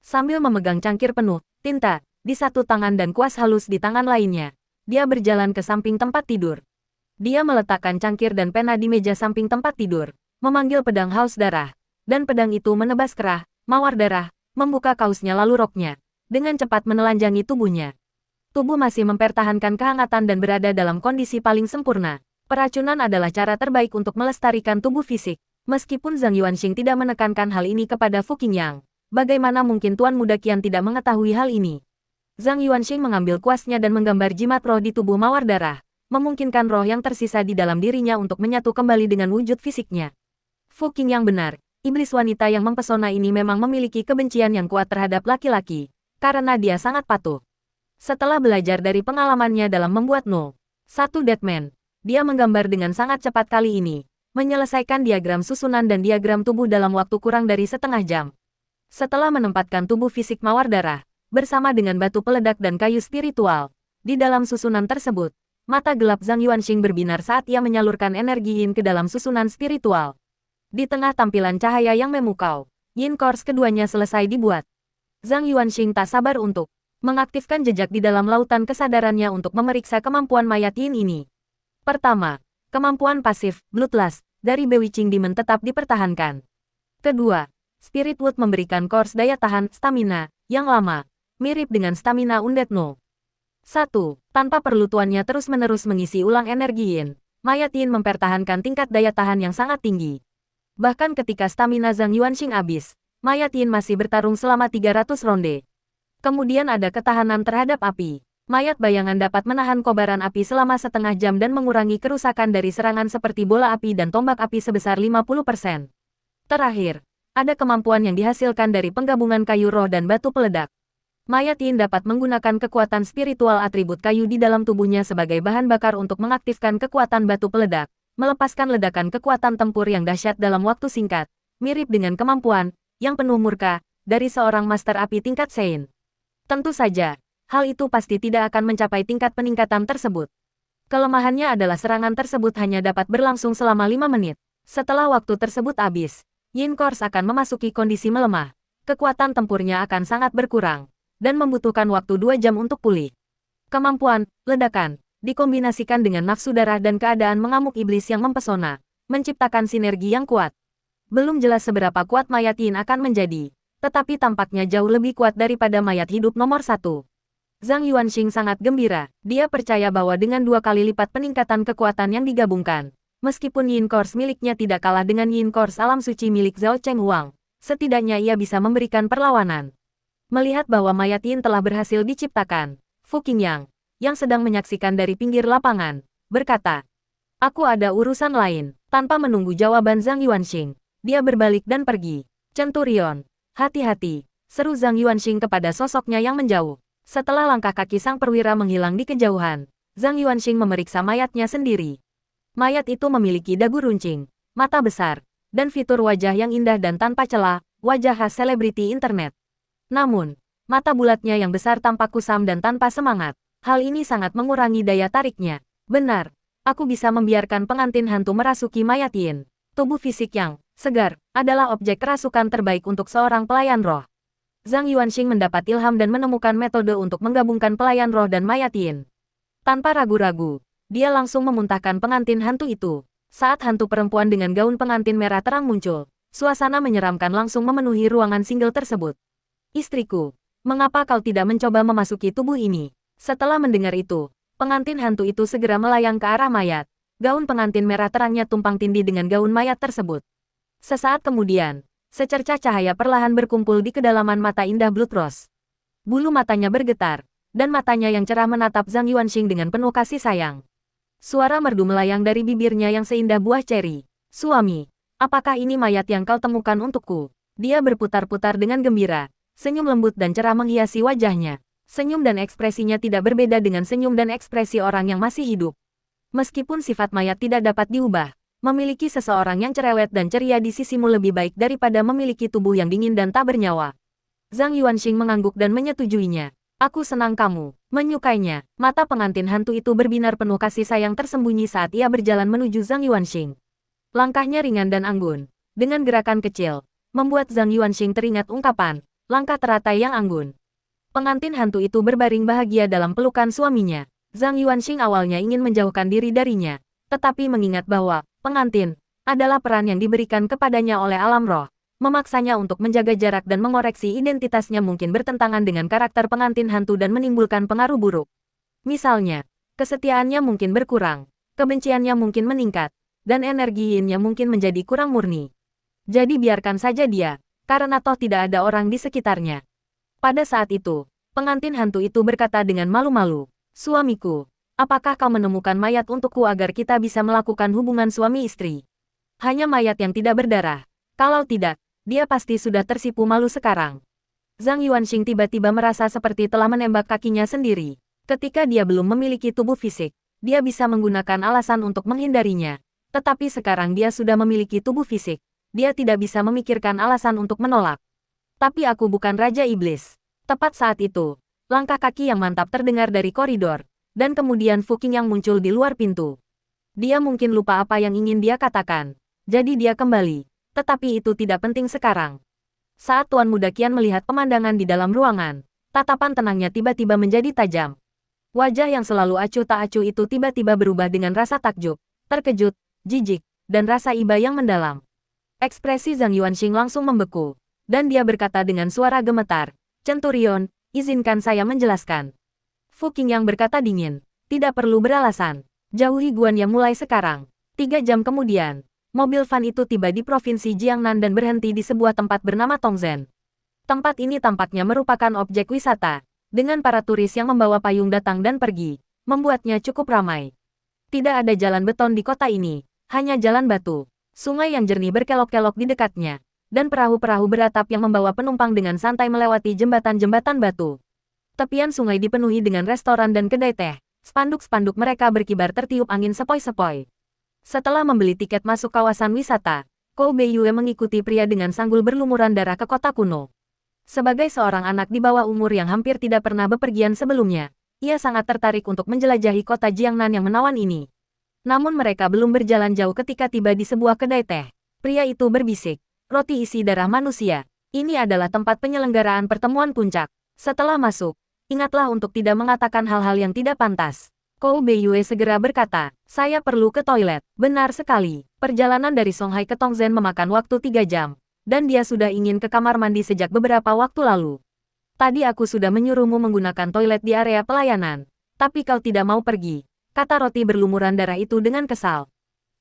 Sambil memegang cangkir penuh tinta di satu tangan dan kuas halus di tangan lainnya, dia berjalan ke samping tempat tidur. Dia meletakkan cangkir dan pena di meja samping tempat tidur, memanggil pedang haus darah, dan pedang itu menebas kerah, mawar darah, membuka kausnya lalu roknya, dengan cepat menelanjangi tubuhnya. Tubuh masih mempertahankan kehangatan dan berada dalam kondisi paling sempurna. Peracunan adalah cara terbaik untuk melestarikan tubuh fisik. Meskipun Zhang Yuanxing tidak menekankan hal ini kepada Fu Qingyang, bagaimana mungkin Tuan Muda Qian tidak mengetahui hal ini? Zhang Yuanxing mengambil kuasnya dan menggambar jimat roh di tubuh mawar darah, memungkinkan roh yang tersisa di dalam dirinya untuk menyatu kembali dengan wujud fisiknya. Fu Qingyang benar, iblis wanita yang mempesona ini memang memiliki kebencian yang kuat terhadap laki-laki, karena dia sangat patuh. Setelah belajar dari pengalamannya dalam membuat satu Deadman, dia menggambar dengan sangat cepat kali ini, menyelesaikan diagram susunan dan diagram tubuh dalam waktu kurang dari setengah jam. Setelah menempatkan tubuh fisik mawar darah, bersama dengan batu peledak dan kayu spiritual, di dalam susunan tersebut, mata gelap Zhang Yuanxing berbinar saat ia menyalurkan energi yin ke dalam susunan spiritual. Di tengah tampilan cahaya yang memukau, yin course keduanya selesai dibuat. Zhang Yuanxing tak sabar untuk mengaktifkan jejak di dalam lautan kesadarannya untuk memeriksa kemampuan mayat yin ini. Pertama, kemampuan pasif, Bloodlust, dari Bewitching Demon tetap dipertahankan. Kedua, Spirit Wood memberikan course daya tahan, stamina, yang lama, mirip dengan stamina Undead 1. Tanpa perlu tuannya terus-menerus mengisi ulang energi yin, mayat yin mempertahankan tingkat daya tahan yang sangat tinggi. Bahkan ketika stamina Zhang Yuanxing habis, mayat yin masih bertarung selama 300 ronde. Kemudian ada ketahanan terhadap api. Mayat bayangan dapat menahan kobaran api selama setengah jam dan mengurangi kerusakan dari serangan seperti bola api dan tombak api sebesar 50%. Terakhir, ada kemampuan yang dihasilkan dari penggabungan kayu roh dan batu peledak. Mayat yin dapat menggunakan kekuatan spiritual atribut kayu di dalam tubuhnya sebagai bahan bakar untuk mengaktifkan kekuatan batu peledak, melepaskan ledakan kekuatan tempur yang dahsyat dalam waktu singkat, mirip dengan kemampuan yang penuh murka dari seorang master api tingkat Sein. Tentu saja, hal itu pasti tidak akan mencapai tingkat peningkatan tersebut. Kelemahannya adalah serangan tersebut hanya dapat berlangsung selama 5 menit. Setelah waktu tersebut habis, Yin Course akan memasuki kondisi melemah. Kekuatan tempurnya akan sangat berkurang, dan membutuhkan waktu 2 jam untuk pulih. Kemampuan, ledakan, dikombinasikan dengan nafsu darah dan keadaan mengamuk iblis yang mempesona, menciptakan sinergi yang kuat. Belum jelas seberapa kuat mayat yin akan menjadi, tetapi tampaknya jauh lebih kuat daripada mayat hidup nomor 1. Zhang Yuanxing sangat gembira, dia percaya bahwa dengan 2 kali lipat peningkatan kekuatan yang digabungkan, meskipun Yin Course miliknya tidak kalah dengan Yin Course alam suci milik Zhao Cheng Huang, setidaknya ia bisa memberikan perlawanan. Melihat bahwa mayat yin telah berhasil diciptakan, Fu Qingyang, yang sedang menyaksikan dari pinggir lapangan, berkata, aku ada urusan lain. Tanpa menunggu jawaban Zhang Yuanxing, dia berbalik dan pergi. Centurion, hati-hati, seru Zhang Yuanxing kepada sosoknya yang menjauh. Setelah langkah kaki sang perwira menghilang di kejauhan, Zhang Yuanxing memeriksa mayatnya sendiri. Mayat itu memiliki dagu runcing, mata besar, dan fitur wajah yang indah dan tanpa celah, wajah khas selebriti internet. Namun, mata bulatnya yang besar tampak kusam dan tanpa semangat. Hal ini sangat mengurangi daya tariknya. Benar, aku bisa membiarkan pengantin hantu merasuki mayat yin. Tubuh fisik yang segar adalah objek kerasukan terbaik untuk seorang pelayan roh. Zhang Yuanxing mendapat ilham dan menemukan metode untuk menggabungkan pelayan roh dan mayat yin. Tanpa ragu-ragu, dia langsung memuntahkan pengantin hantu itu. Saat hantu perempuan dengan gaun pengantin merah terang muncul, suasana menyeramkan langsung memenuhi ruangan single tersebut. Istriku, mengapa kau tidak mencoba memasuki tubuh ini? Setelah mendengar itu, Pengantin hantu itu segera melayang ke arah mayat. Gaun pengantin merah terangnya tumpang tindih dengan gaun mayat tersebut. Sesaat kemudian, secercah cahaya perlahan berkumpul di kedalaman mata indah Blood Rose. Bulu matanya bergetar, dan matanya yang cerah menatap Zhang Yuanxing dengan penuh kasih sayang. Suara merdu melayang dari bibirnya yang seindah buah ceri. Suami, apakah ini mayat yang kau temukan untukku? Dia berputar-putar dengan gembira. Senyum lembut dan cerah menghiasi wajahnya. Senyum dan ekspresinya tidak berbeda dengan senyum dan ekspresi orang yang masih hidup. Meskipun sifat mayat tidak dapat diubah, memiliki seseorang yang cerewet dan ceria di sisimu lebih baik daripada memiliki tubuh yang dingin dan tak bernyawa. Zhang Yuanxing mengangguk dan menyetujuinya. Aku senang kamu menyukainya. Mata pengantin hantu itu berbinar penuh kasih sayang tersembunyi saat ia berjalan menuju Zhang Yuanxing. Langkahnya ringan dan anggun, dengan gerakan kecil, membuat Zhang Yuanxing teringat ungkapan, langkah teratai yang anggun. Pengantin hantu itu berbaring bahagia dalam pelukan suaminya. Zhang Yuanxing awalnya ingin menjauhkan diri darinya, tetapi mengingat bahwa pengantin adalah peran yang diberikan kepadanya oleh alam roh, memaksanya untuk menjaga jarak dan mengoreksi identitasnya mungkin bertentangan dengan karakter pengantin hantu dan menimbulkan pengaruh buruk. Misalnya, kesetiaannya mungkin berkurang, kebenciannya mungkin meningkat, dan energi yin-nya mungkin menjadi kurang murni. Jadi biarkan saja dia, karena toh tidak ada orang di sekitarnya. Pada saat itu, pengantin hantu itu berkata dengan malu-malu, "Suamiku, apakah kau menemukan mayat untukku agar kita bisa melakukan hubungan suami istri? Hanya mayat yang tidak berdarah. Kalau tidak, dia pasti sudah tersipu malu sekarang." Zhang Yuanxing tiba-tiba merasa seperti telah menembak kakinya sendiri. Ketika dia belum memiliki tubuh fisik, dia bisa menggunakan alasan untuk menghindarinya. Tetapi sekarang dia sudah memiliki tubuh fisik, dia tidak bisa memikirkan alasan untuk menolak. Tapi aku bukan Raja Iblis. Tepat saat itu, langkah kaki yang mantap terdengar dari koridor, dan kemudian Fu Qing yang muncul di luar pintu. Dia mungkin lupa apa yang ingin dia katakan, jadi dia kembali. Tetapi itu tidak penting sekarang. Saat Tuan Muda Qian melihat pemandangan di dalam ruangan, tatapan tenangnya tiba-tiba menjadi tajam. Wajah yang selalu acuh tak acuh itu tiba-tiba berubah dengan rasa takjub, terkejut, jijik, dan rasa iba yang mendalam. Ekspresi Zhang Yuanxing langsung membeku. Dan dia berkata dengan suara gemetar, "Centurion, izinkan saya menjelaskan." Fu Qing yang berkata dingin, "Tidak perlu beralasan. Jauhi Guan Yang mulai sekarang." 3 jam kemudian, mobil van itu tiba di provinsi Jiangnan dan berhenti di sebuah tempat bernama Tongzhen. Tempat ini tampaknya merupakan objek wisata, dengan para turis yang membawa payung datang dan pergi, membuatnya cukup ramai. Tidak ada jalan beton di kota ini, hanya jalan batu. Sungai yang jernih berkelok-kelok di dekatnya, dan perahu-perahu beratap yang membawa penumpang dengan santai melewati jembatan-jembatan batu. Tepian sungai dipenuhi dengan restoran dan kedai teh. Spanduk-spanduk mereka berkibar tertiup angin sepoi-sepoi. Setelah membeli tiket masuk kawasan wisata, Kou Beiyue mengikuti pria dengan sanggul berlumuran darah ke kota kuno. Sebagai seorang anak di bawah umur yang hampir tidak pernah bepergian sebelumnya, ia sangat tertarik untuk menjelajahi kota Jiangnan yang menawan ini. Namun mereka belum berjalan jauh ketika tiba di sebuah kedai teh. Pria itu berbisik, "Roti isi darah manusia. Ini adalah tempat penyelenggaraan pertemuan puncak. Setelah masuk, ingatlah untuk tidak mengatakan hal-hal yang tidak pantas." Kou Beiyue segera berkata, "Saya perlu ke toilet." Benar sekali. Perjalanan dari Songhai ke Tongzhen memakan waktu 3 jam. Dan dia sudah ingin ke kamar mandi sejak beberapa waktu lalu. "Tadi aku sudah menyuruhmu menggunakan toilet di area pelayanan. Tapi kau tidak mau pergi," kata roti berlumuran darah itu dengan kesal.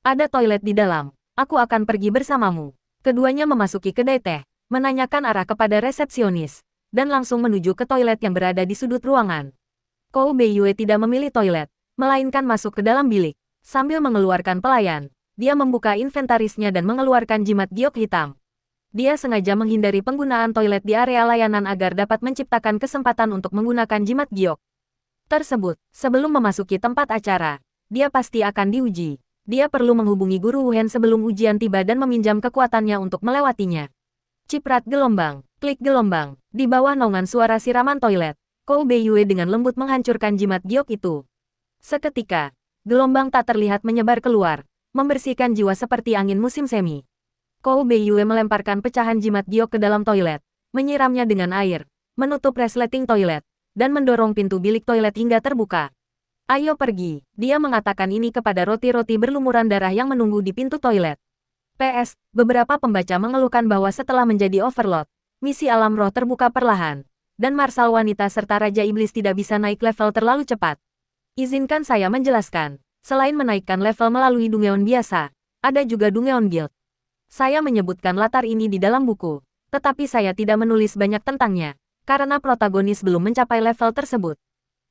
"Ada toilet di dalam. Aku akan pergi bersamamu." Keduanya memasuki kedai teh, menanyakan arah kepada resepsionis, dan langsung menuju ke toilet yang berada di sudut ruangan. Kou Beiyue tidak memilih toilet, melainkan masuk ke dalam bilik. Sambil mengeluarkan pelayan, dia membuka inventarisnya dan mengeluarkan jimat giok hitam. Dia sengaja menghindari penggunaan toilet di area layanan agar dapat menciptakan kesempatan untuk menggunakan jimat giok tersebut. Sebelum memasuki tempat acara, dia pasti akan diuji. Dia perlu menghubungi Guru Wuhen sebelum ujian tiba dan meminjam kekuatannya untuk melewatinya. Ciprat gelombang, klik gelombang. Di bawah naungan suara siraman toilet, Kou Beiyue dengan lembut menghancurkan jimat giok itu. Seketika, gelombang tak terlihat menyebar keluar, membersihkan jiwa seperti angin musim semi. Kou Beiyue melemparkan pecahan jimat giok ke dalam toilet, menyiramnya dengan air, menutup resleting toilet, dan mendorong pintu bilik toilet hingga terbuka. "Ayo pergi," dia mengatakan ini kepada roti-roti berlumuran darah yang menunggu di pintu toilet. PS, beberapa pembaca mengeluhkan bahwa setelah menjadi overlord, misi alam roh terbuka perlahan, dan marsal wanita serta Raja Iblis tidak bisa naik level terlalu cepat. Izinkan saya menjelaskan. Selain menaikkan level melalui Dungeon biasa, ada juga Dungeon Guild. Saya menyebutkan latar ini di dalam buku, tetapi saya tidak menulis banyak tentangnya, karena protagonis belum mencapai level tersebut.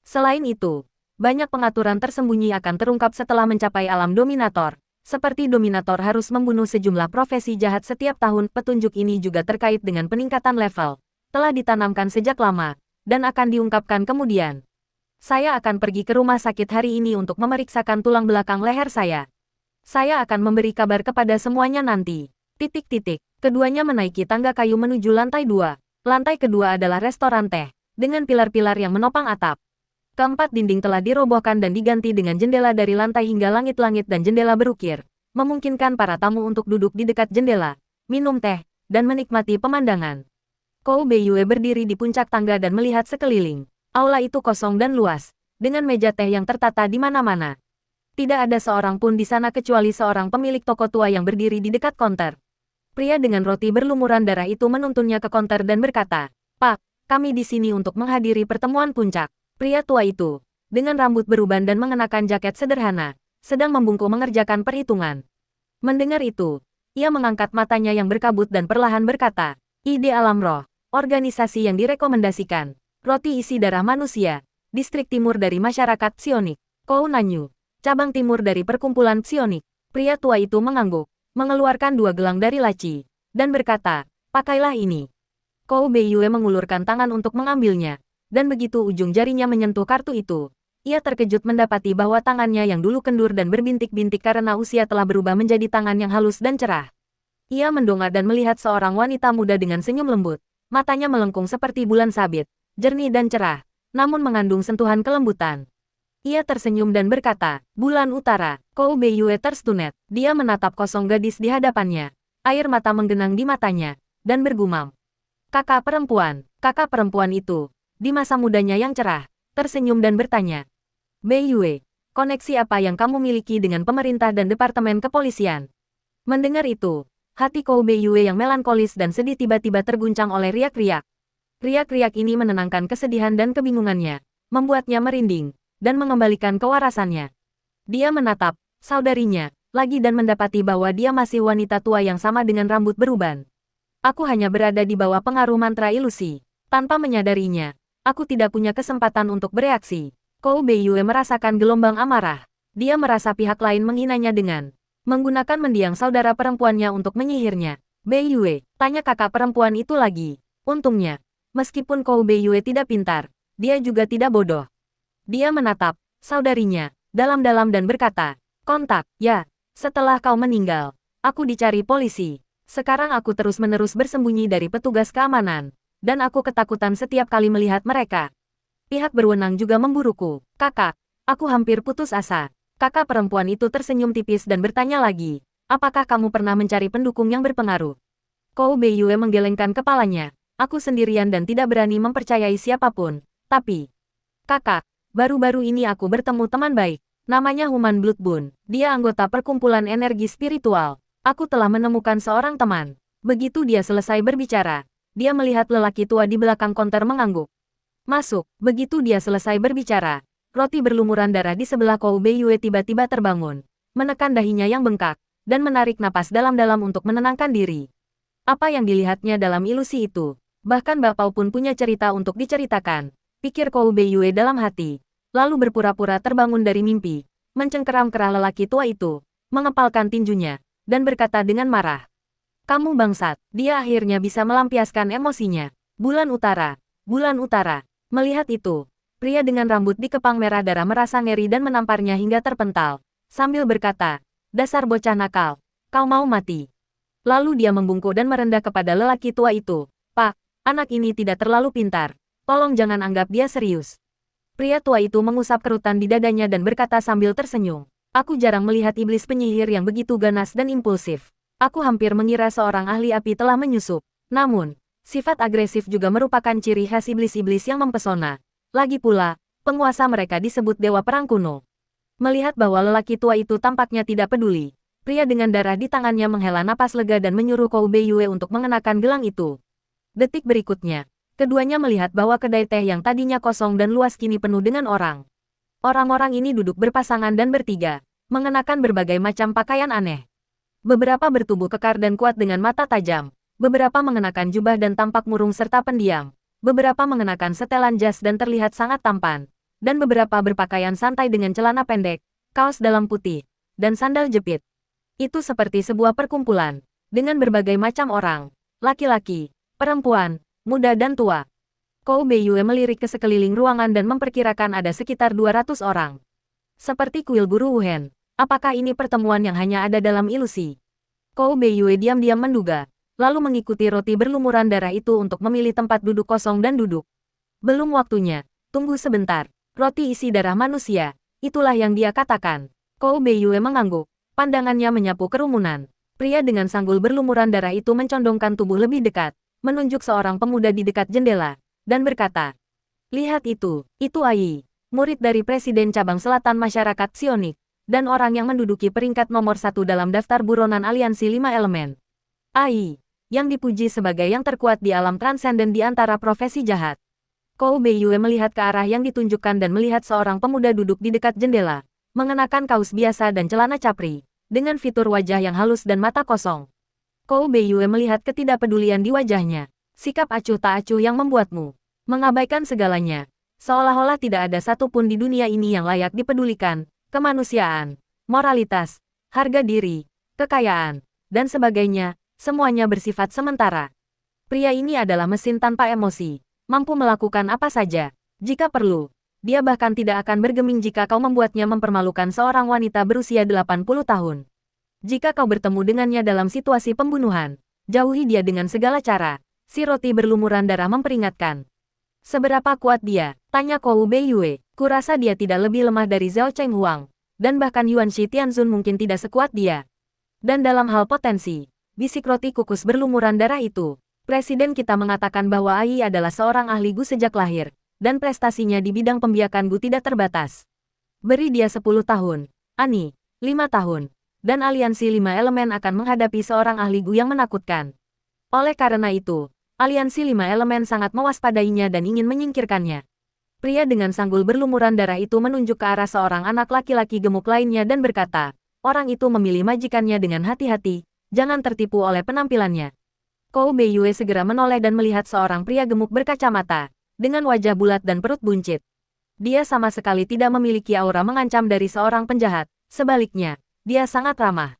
Selain itu, banyak pengaturan tersembunyi akan terungkap setelah mencapai alam dominator. Seperti dominator harus membunuh sejumlah profesi jahat setiap tahun, petunjuk ini juga terkait dengan peningkatan level. Telah ditanamkan sejak lama, dan akan diungkapkan kemudian. Saya akan pergi ke rumah sakit hari ini untuk memeriksakan tulang belakang leher saya. Saya akan memberi kabar kepada semuanya nanti. Keduanya menaiki tangga kayu menuju lantai 2. Lantai kedua adalah restoran teh, dengan pilar-pilar yang menopang atap. Keempat dinding telah dirobohkan dan diganti dengan jendela dari lantai hingga langit-langit dan jendela berukir, memungkinkan para tamu untuk duduk di dekat jendela, minum teh, dan menikmati pemandangan. Kou Beiyue berdiri di puncak tangga dan melihat sekeliling. Aula itu kosong dan luas, dengan meja teh yang tertata di mana-mana. Tidak ada seorang pun di sana kecuali seorang pemilik toko tua yang berdiri di dekat konter. Pria dengan roti berlumuran darah itu menuntunnya ke konter dan berkata, "Pak, kami di sini untuk menghadiri pertemuan puncak." Pria tua itu, dengan rambut beruban dan mengenakan jaket sederhana, sedang membungkuk mengerjakan perhitungan. Mendengar itu, ia mengangkat matanya yang berkabut dan perlahan berkata, "Ide alam roh, organisasi yang direkomendasikan. Roti isi darah manusia, distrik timur dari masyarakat psionik, Kou Nanyu, cabang timur dari perkumpulan psionik." Pria tua itu mengangguk, mengeluarkan 2 gelang dari laci, dan berkata, "Pakailah ini." Kou Beiyue mengulurkan tangan untuk mengambilnya, dan begitu ujung jarinya menyentuh kartu itu, ia terkejut mendapati bahwa tangannya yang dulu kendur dan berbintik-bintik karena usia telah berubah menjadi tangan yang halus dan cerah. Ia mendongak dan melihat seorang wanita muda dengan senyum lembut, matanya melengkung seperti bulan sabit, jernih dan cerah, namun mengandung sentuhan kelembutan. Ia tersenyum dan berkata, "Bulan Utara." Kou Beiyue terstunet. Dia menatap kosong gadis di hadapannya. Air mata menggenang di matanya, dan bergumam. Kakak perempuan itu, di masa mudanya yang cerah, tersenyum dan bertanya, "Beiyue, koneksi apa yang kamu miliki dengan pemerintah dan departemen kepolisian?" Mendengar itu, hati Kou Beiyue yang melankolis dan sedih tiba-tiba terguncang oleh riak-riak. Riak-riak ini menenangkan kesedihan dan kebingungannya, membuatnya merinding, dan mengembalikan kewarasannya. Dia menatap saudarinya lagi dan mendapati bahwa dia masih wanita tua yang sama dengan rambut beruban. "Aku hanya berada di bawah pengaruh mantra ilusi. Tanpa menyadarinya, aku tidak punya kesempatan untuk bereaksi." Kou Beiyue merasakan gelombang amarah. Dia merasa pihak lain menghinanya dengan menggunakan mendiang saudara perempuannya untuk menyihirnya. "Beiyue," tanya kakak perempuan itu lagi. Untungnya, meskipun Kou Beiyue tidak pintar, dia juga tidak bodoh. Dia menatap saudarinya dalam-dalam dan berkata, "Kontak, ya. Setelah kau meninggal, aku dicari polisi. Sekarang aku terus-menerus bersembunyi dari petugas keamanan, dan aku ketakutan setiap kali melihat mereka. Pihak berwenang juga memburuku. Kakak, aku hampir putus asa." Kakak perempuan itu tersenyum tipis dan bertanya lagi, "Apakah kamu pernah mencari pendukung yang berpengaruh?" Kou Beiyue menggelengkan kepalanya. "Aku sendirian dan tidak berani mempercayai siapapun. Tapi, kakak, baru-baru ini aku bertemu teman baik. Namanya Human Blood Bun. Dia anggota perkumpulan energi spiritual. Aku telah menemukan seorang teman." Begitu dia selesai berbicara, dia melihat lelaki tua di belakang konter mengangguk. "Masuk." Begitu dia selesai berbicara, roti berlumuran darah di sebelah Kou Beiyue tiba-tiba terbangun, menekan dahinya yang bengkak, dan menarik napas dalam-dalam untuk menenangkan diri. Apa yang dilihatnya dalam ilusi itu, bahkan Bapau pun punya cerita untuk diceritakan, pikir Kou Beiyue dalam hati, lalu berpura-pura terbangun dari mimpi, mencengkeram kerah lelaki tua itu, mengepalkan tinjunya, dan berkata dengan marah, "Kamu bangsat." Dia akhirnya bisa melampiaskan emosinya. Bulan Utara. Bulan Utara. Melihat itu, pria dengan rambut dikepang merah darah merasa ngeri dan menamparnya hingga terpental, sambil berkata, "Dasar bocah nakal, kau mau mati." Lalu dia membungkuk dan merendah kepada lelaki tua itu, "Pak, anak ini tidak terlalu pintar. Tolong jangan anggap dia serius." Pria tua itu mengusap kerutan di dadanya dan berkata sambil tersenyum, "Aku jarang melihat iblis penyihir yang begitu ganas dan impulsif. Aku hampir mengira seorang ahli api telah menyusup. Namun, sifat agresif juga merupakan ciri khas iblis-iblis yang mempesona. Lagi pula, penguasa mereka disebut Dewa Perang Kuno." Melihat bahwa lelaki tua itu tampaknya tidak peduli, pria dengan darah di tangannya menghela napas lega dan menyuruh Kou Beiyue untuk mengenakan gelang itu. Detik berikutnya, keduanya melihat bahwa kedai teh yang tadinya kosong dan luas kini penuh dengan orang. Orang-orang ini duduk berpasangan dan bertiga, mengenakan berbagai macam pakaian aneh. Beberapa bertubuh kekar dan kuat dengan mata tajam, beberapa mengenakan jubah dan tampak murung serta pendiam, beberapa mengenakan setelan jas dan terlihat sangat tampan, dan beberapa berpakaian santai dengan celana pendek, kaos dalam putih, dan sandal jepit. Itu seperti sebuah perkumpulan, dengan berbagai macam orang, laki-laki, perempuan, muda dan tua. Kou Beiyue melirik ke sekeliling ruangan dan memperkirakan ada sekitar 200 orang. Seperti kuil guru Wuhen, apakah ini pertemuan yang hanya ada dalam ilusi? Kou Beiyue diam-diam menduga, lalu mengikuti roti berlumuran darah itu untuk memilih tempat duduk kosong dan duduk. Belum waktunya, tunggu sebentar, roti isi darah manusia, itulah yang dia katakan. Kou Beiyue mengangguk, pandangannya menyapu kerumunan. Pria dengan sanggul berlumuran darah itu mencondongkan tubuh lebih dekat, menunjuk seorang pemuda di dekat jendela, dan berkata, "Lihat itu Ai, murid dari Presiden Cabang Selatan Masyarakat Psionik, dan orang yang menduduki peringkat nomor 1 dalam daftar buronan Aliansi 5 Elemen. Ai, yang dipuji sebagai yang terkuat di alam transenden di antara profesi jahat." Kou Beiyue melihat ke arah yang ditunjukkan dan melihat seorang pemuda duduk di dekat jendela, mengenakan kaos biasa dan celana capri, dengan fitur wajah yang halus dan mata kosong. Kou Beiyue melihat ketidakpedulian di wajahnya. Sikap acuh tak acuh yang membuatmu mengabaikan segalanya. Seolah-olah tidak ada satupun di dunia ini yang layak dipedulikan, kemanusiaan, moralitas, harga diri, kekayaan, dan sebagainya, semuanya bersifat sementara. Pria ini adalah mesin tanpa emosi, mampu melakukan apa saja, jika perlu. Dia bahkan tidak akan bergeming jika kau membuatnya mempermalukan seorang wanita berusia 80 tahun. Jika kau bertemu dengannya dalam situasi pembunuhan, jauhi dia dengan segala cara. Si roti berlumuran darah memperingatkan. Seberapa kuat dia? Tanya Kou Beiyue. Kurasa dia tidak lebih lemah dari Zhao Cheng Huang. Dan bahkan Yuan Shi Tianzun mungkin tidak sekuat dia. Dan dalam hal potensi, bisik roti kukus berlumuran darah itu, Presiden kita mengatakan bahwa Ai adalah seorang ahli Gu sejak lahir, dan prestasinya di bidang pembiakan Gu tidak terbatas. Beri dia 10 tahun, Ani, 5 tahun, dan Aliansi 5 Elemen akan menghadapi seorang ahli Gu yang menakutkan. Oleh karena itu, Aliansi 5 Elemen sangat mewaspadainya dan ingin menyingkirkannya. Pria dengan sanggul berlumuran darah itu menunjuk ke arah seorang anak laki-laki gemuk lainnya dan berkata, orang itu memilih majikannya dengan hati-hati, jangan tertipu oleh penampilannya. Kou Beiyue segera menoleh dan melihat seorang pria gemuk berkacamata, dengan wajah bulat dan perut buncit. Dia sama sekali tidak memiliki aura mengancam dari seorang penjahat, sebaliknya, dia sangat ramah.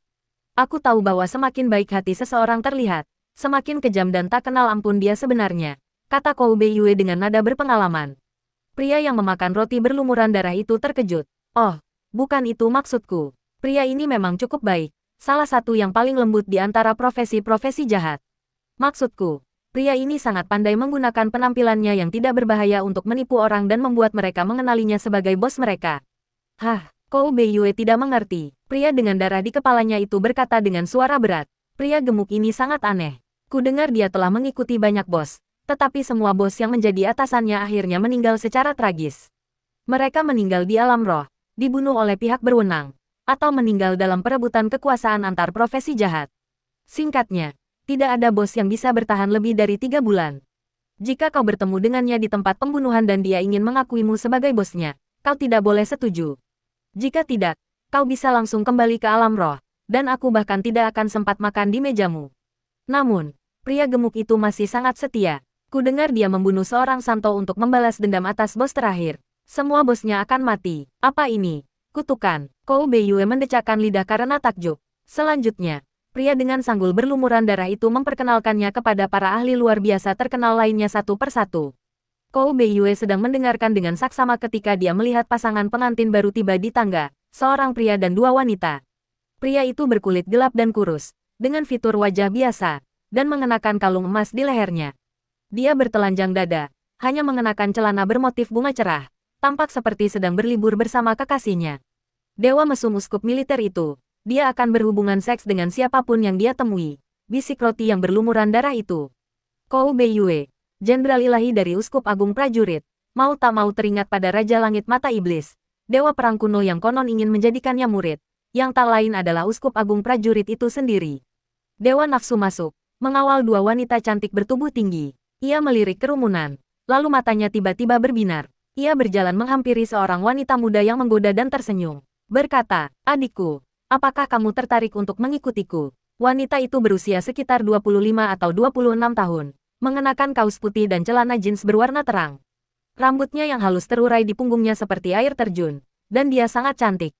Aku tahu bahwa semakin baik hati seseorang terlihat, semakin kejam dan tak kenal ampun dia sebenarnya, kata Kou Beiyue dengan nada berpengalaman. Pria yang memakan roti berlumuran darah itu terkejut. Oh, bukan itu maksudku. Pria ini memang cukup baik, salah satu yang paling lembut di antara profesi-profesi jahat. Maksudku, pria ini sangat pandai menggunakan penampilannya yang tidak berbahaya untuk menipu orang dan membuat mereka mengenalinya sebagai bos mereka. Hah, Kou Beiyue tidak mengerti. Pria dengan darah di kepalanya itu berkata dengan suara berat. Pria gemuk ini sangat aneh. Ku dengar dia telah mengikuti banyak bos, tetapi semua bos yang menjadi atasannya akhirnya meninggal secara tragis. Mereka meninggal di alam roh, dibunuh oleh pihak berwenang, atau meninggal dalam perebutan kekuasaan antar profesi jahat. Singkatnya, tidak ada bos yang bisa bertahan lebih dari 3 bulan. Jika kau bertemu dengannya di tempat pembunuhan dan dia ingin mengakuimu sebagai bosnya, kau tidak boleh setuju. Jika tidak, kau bisa langsung kembali ke alam roh, dan aku bahkan tidak akan sempat makan di mejamu. Namun, pria gemuk itu masih sangat setia. Ku dengar dia membunuh seorang santo untuk membalas dendam atas bos terakhir. Semua bosnya akan mati. Apa ini? Kutukan. Kou Beiyue mendecakkan lidah karena takjub. Selanjutnya, pria dengan sanggul berlumuran darah itu memperkenalkannya kepada para ahli luar biasa terkenal lainnya satu persatu. Kou Beiyue sedang mendengarkan dengan saksama ketika dia melihat pasangan pengantin baru tiba di tangga, seorang pria dan 2 wanita. Pria itu berkulit gelap dan kurus, dengan fitur wajah biasa, dan mengenakan kalung emas di lehernya. Dia bertelanjang dada, hanya mengenakan celana bermotif bunga cerah, tampak seperti sedang berlibur bersama kekasihnya. Dewa mesum uskup militer itu, dia akan berhubungan seks dengan siapapun yang dia temui, bisik roti yang berlumuran darah itu. Kou Beiyue, jenderal ilahi dari uskup agung prajurit, mau tak mau teringat pada Raja Langit Mata Iblis, dewa perang kuno yang konon ingin menjadikannya murid, yang tak lain adalah uskup agung prajurit itu sendiri. Dewa nafsu masuk, mengawal 2 wanita cantik bertubuh tinggi. Ia melirik kerumunan, lalu matanya tiba-tiba berbinar. Ia berjalan menghampiri seorang wanita muda yang menggoda dan tersenyum. Berkata, adikku, apakah kamu tertarik untuk mengikutiku? Wanita itu berusia sekitar 25 atau 26 tahun. Mengenakan kaos putih dan celana jeans berwarna terang. Rambutnya yang halus terurai di punggungnya seperti air terjun. Dan dia sangat cantik.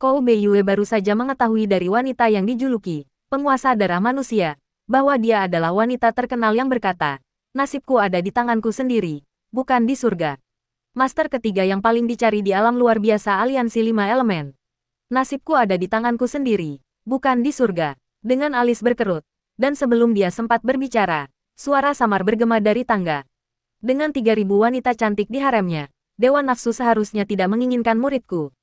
Kou Beiyue baru saja mengetahui dari wanita yang dijuluki penguasa darah manusia, bahwa dia adalah wanita terkenal yang berkata, nasibku ada di tanganku sendiri, bukan di surga. Master ketiga yang paling dicari di alam luar biasa aliansi 5 elemen. Nasibku ada di tanganku sendiri, bukan di surga. Dengan alis berkerut. Dan sebelum dia sempat berbicara, suara samar bergema dari tangga. Dengan 3.000 wanita cantik di haremnya, Dewa Nafsu seharusnya tidak menginginkan muridku.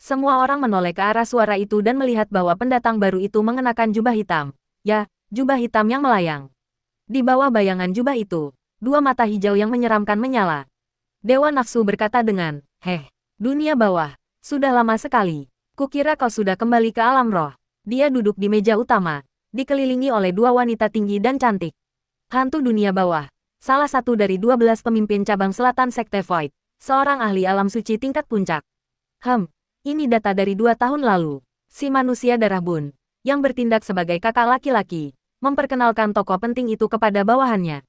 Semua orang menoleh ke arah suara itu dan melihat bahwa pendatang baru itu mengenakan jubah hitam. Ya, jubah hitam yang melayang. Di bawah bayangan jubah itu, dua mata hijau yang menyeramkan menyala. Dewa Nafsu berkata dengan, dunia bawah, sudah lama sekali. Kukira kau sudah kembali ke alam roh. Dia duduk di meja utama, dikelilingi oleh dua wanita tinggi dan cantik. Hantu dunia bawah, salah satu dari 12 pemimpin cabang selatan Sekte Void, seorang ahli alam suci tingkat puncak. Ini data dari 2 tahun lalu. Si manusia darah bun, yang bertindak sebagai kakak laki-laki, memperkenalkan tokoh penting itu kepada bawahannya.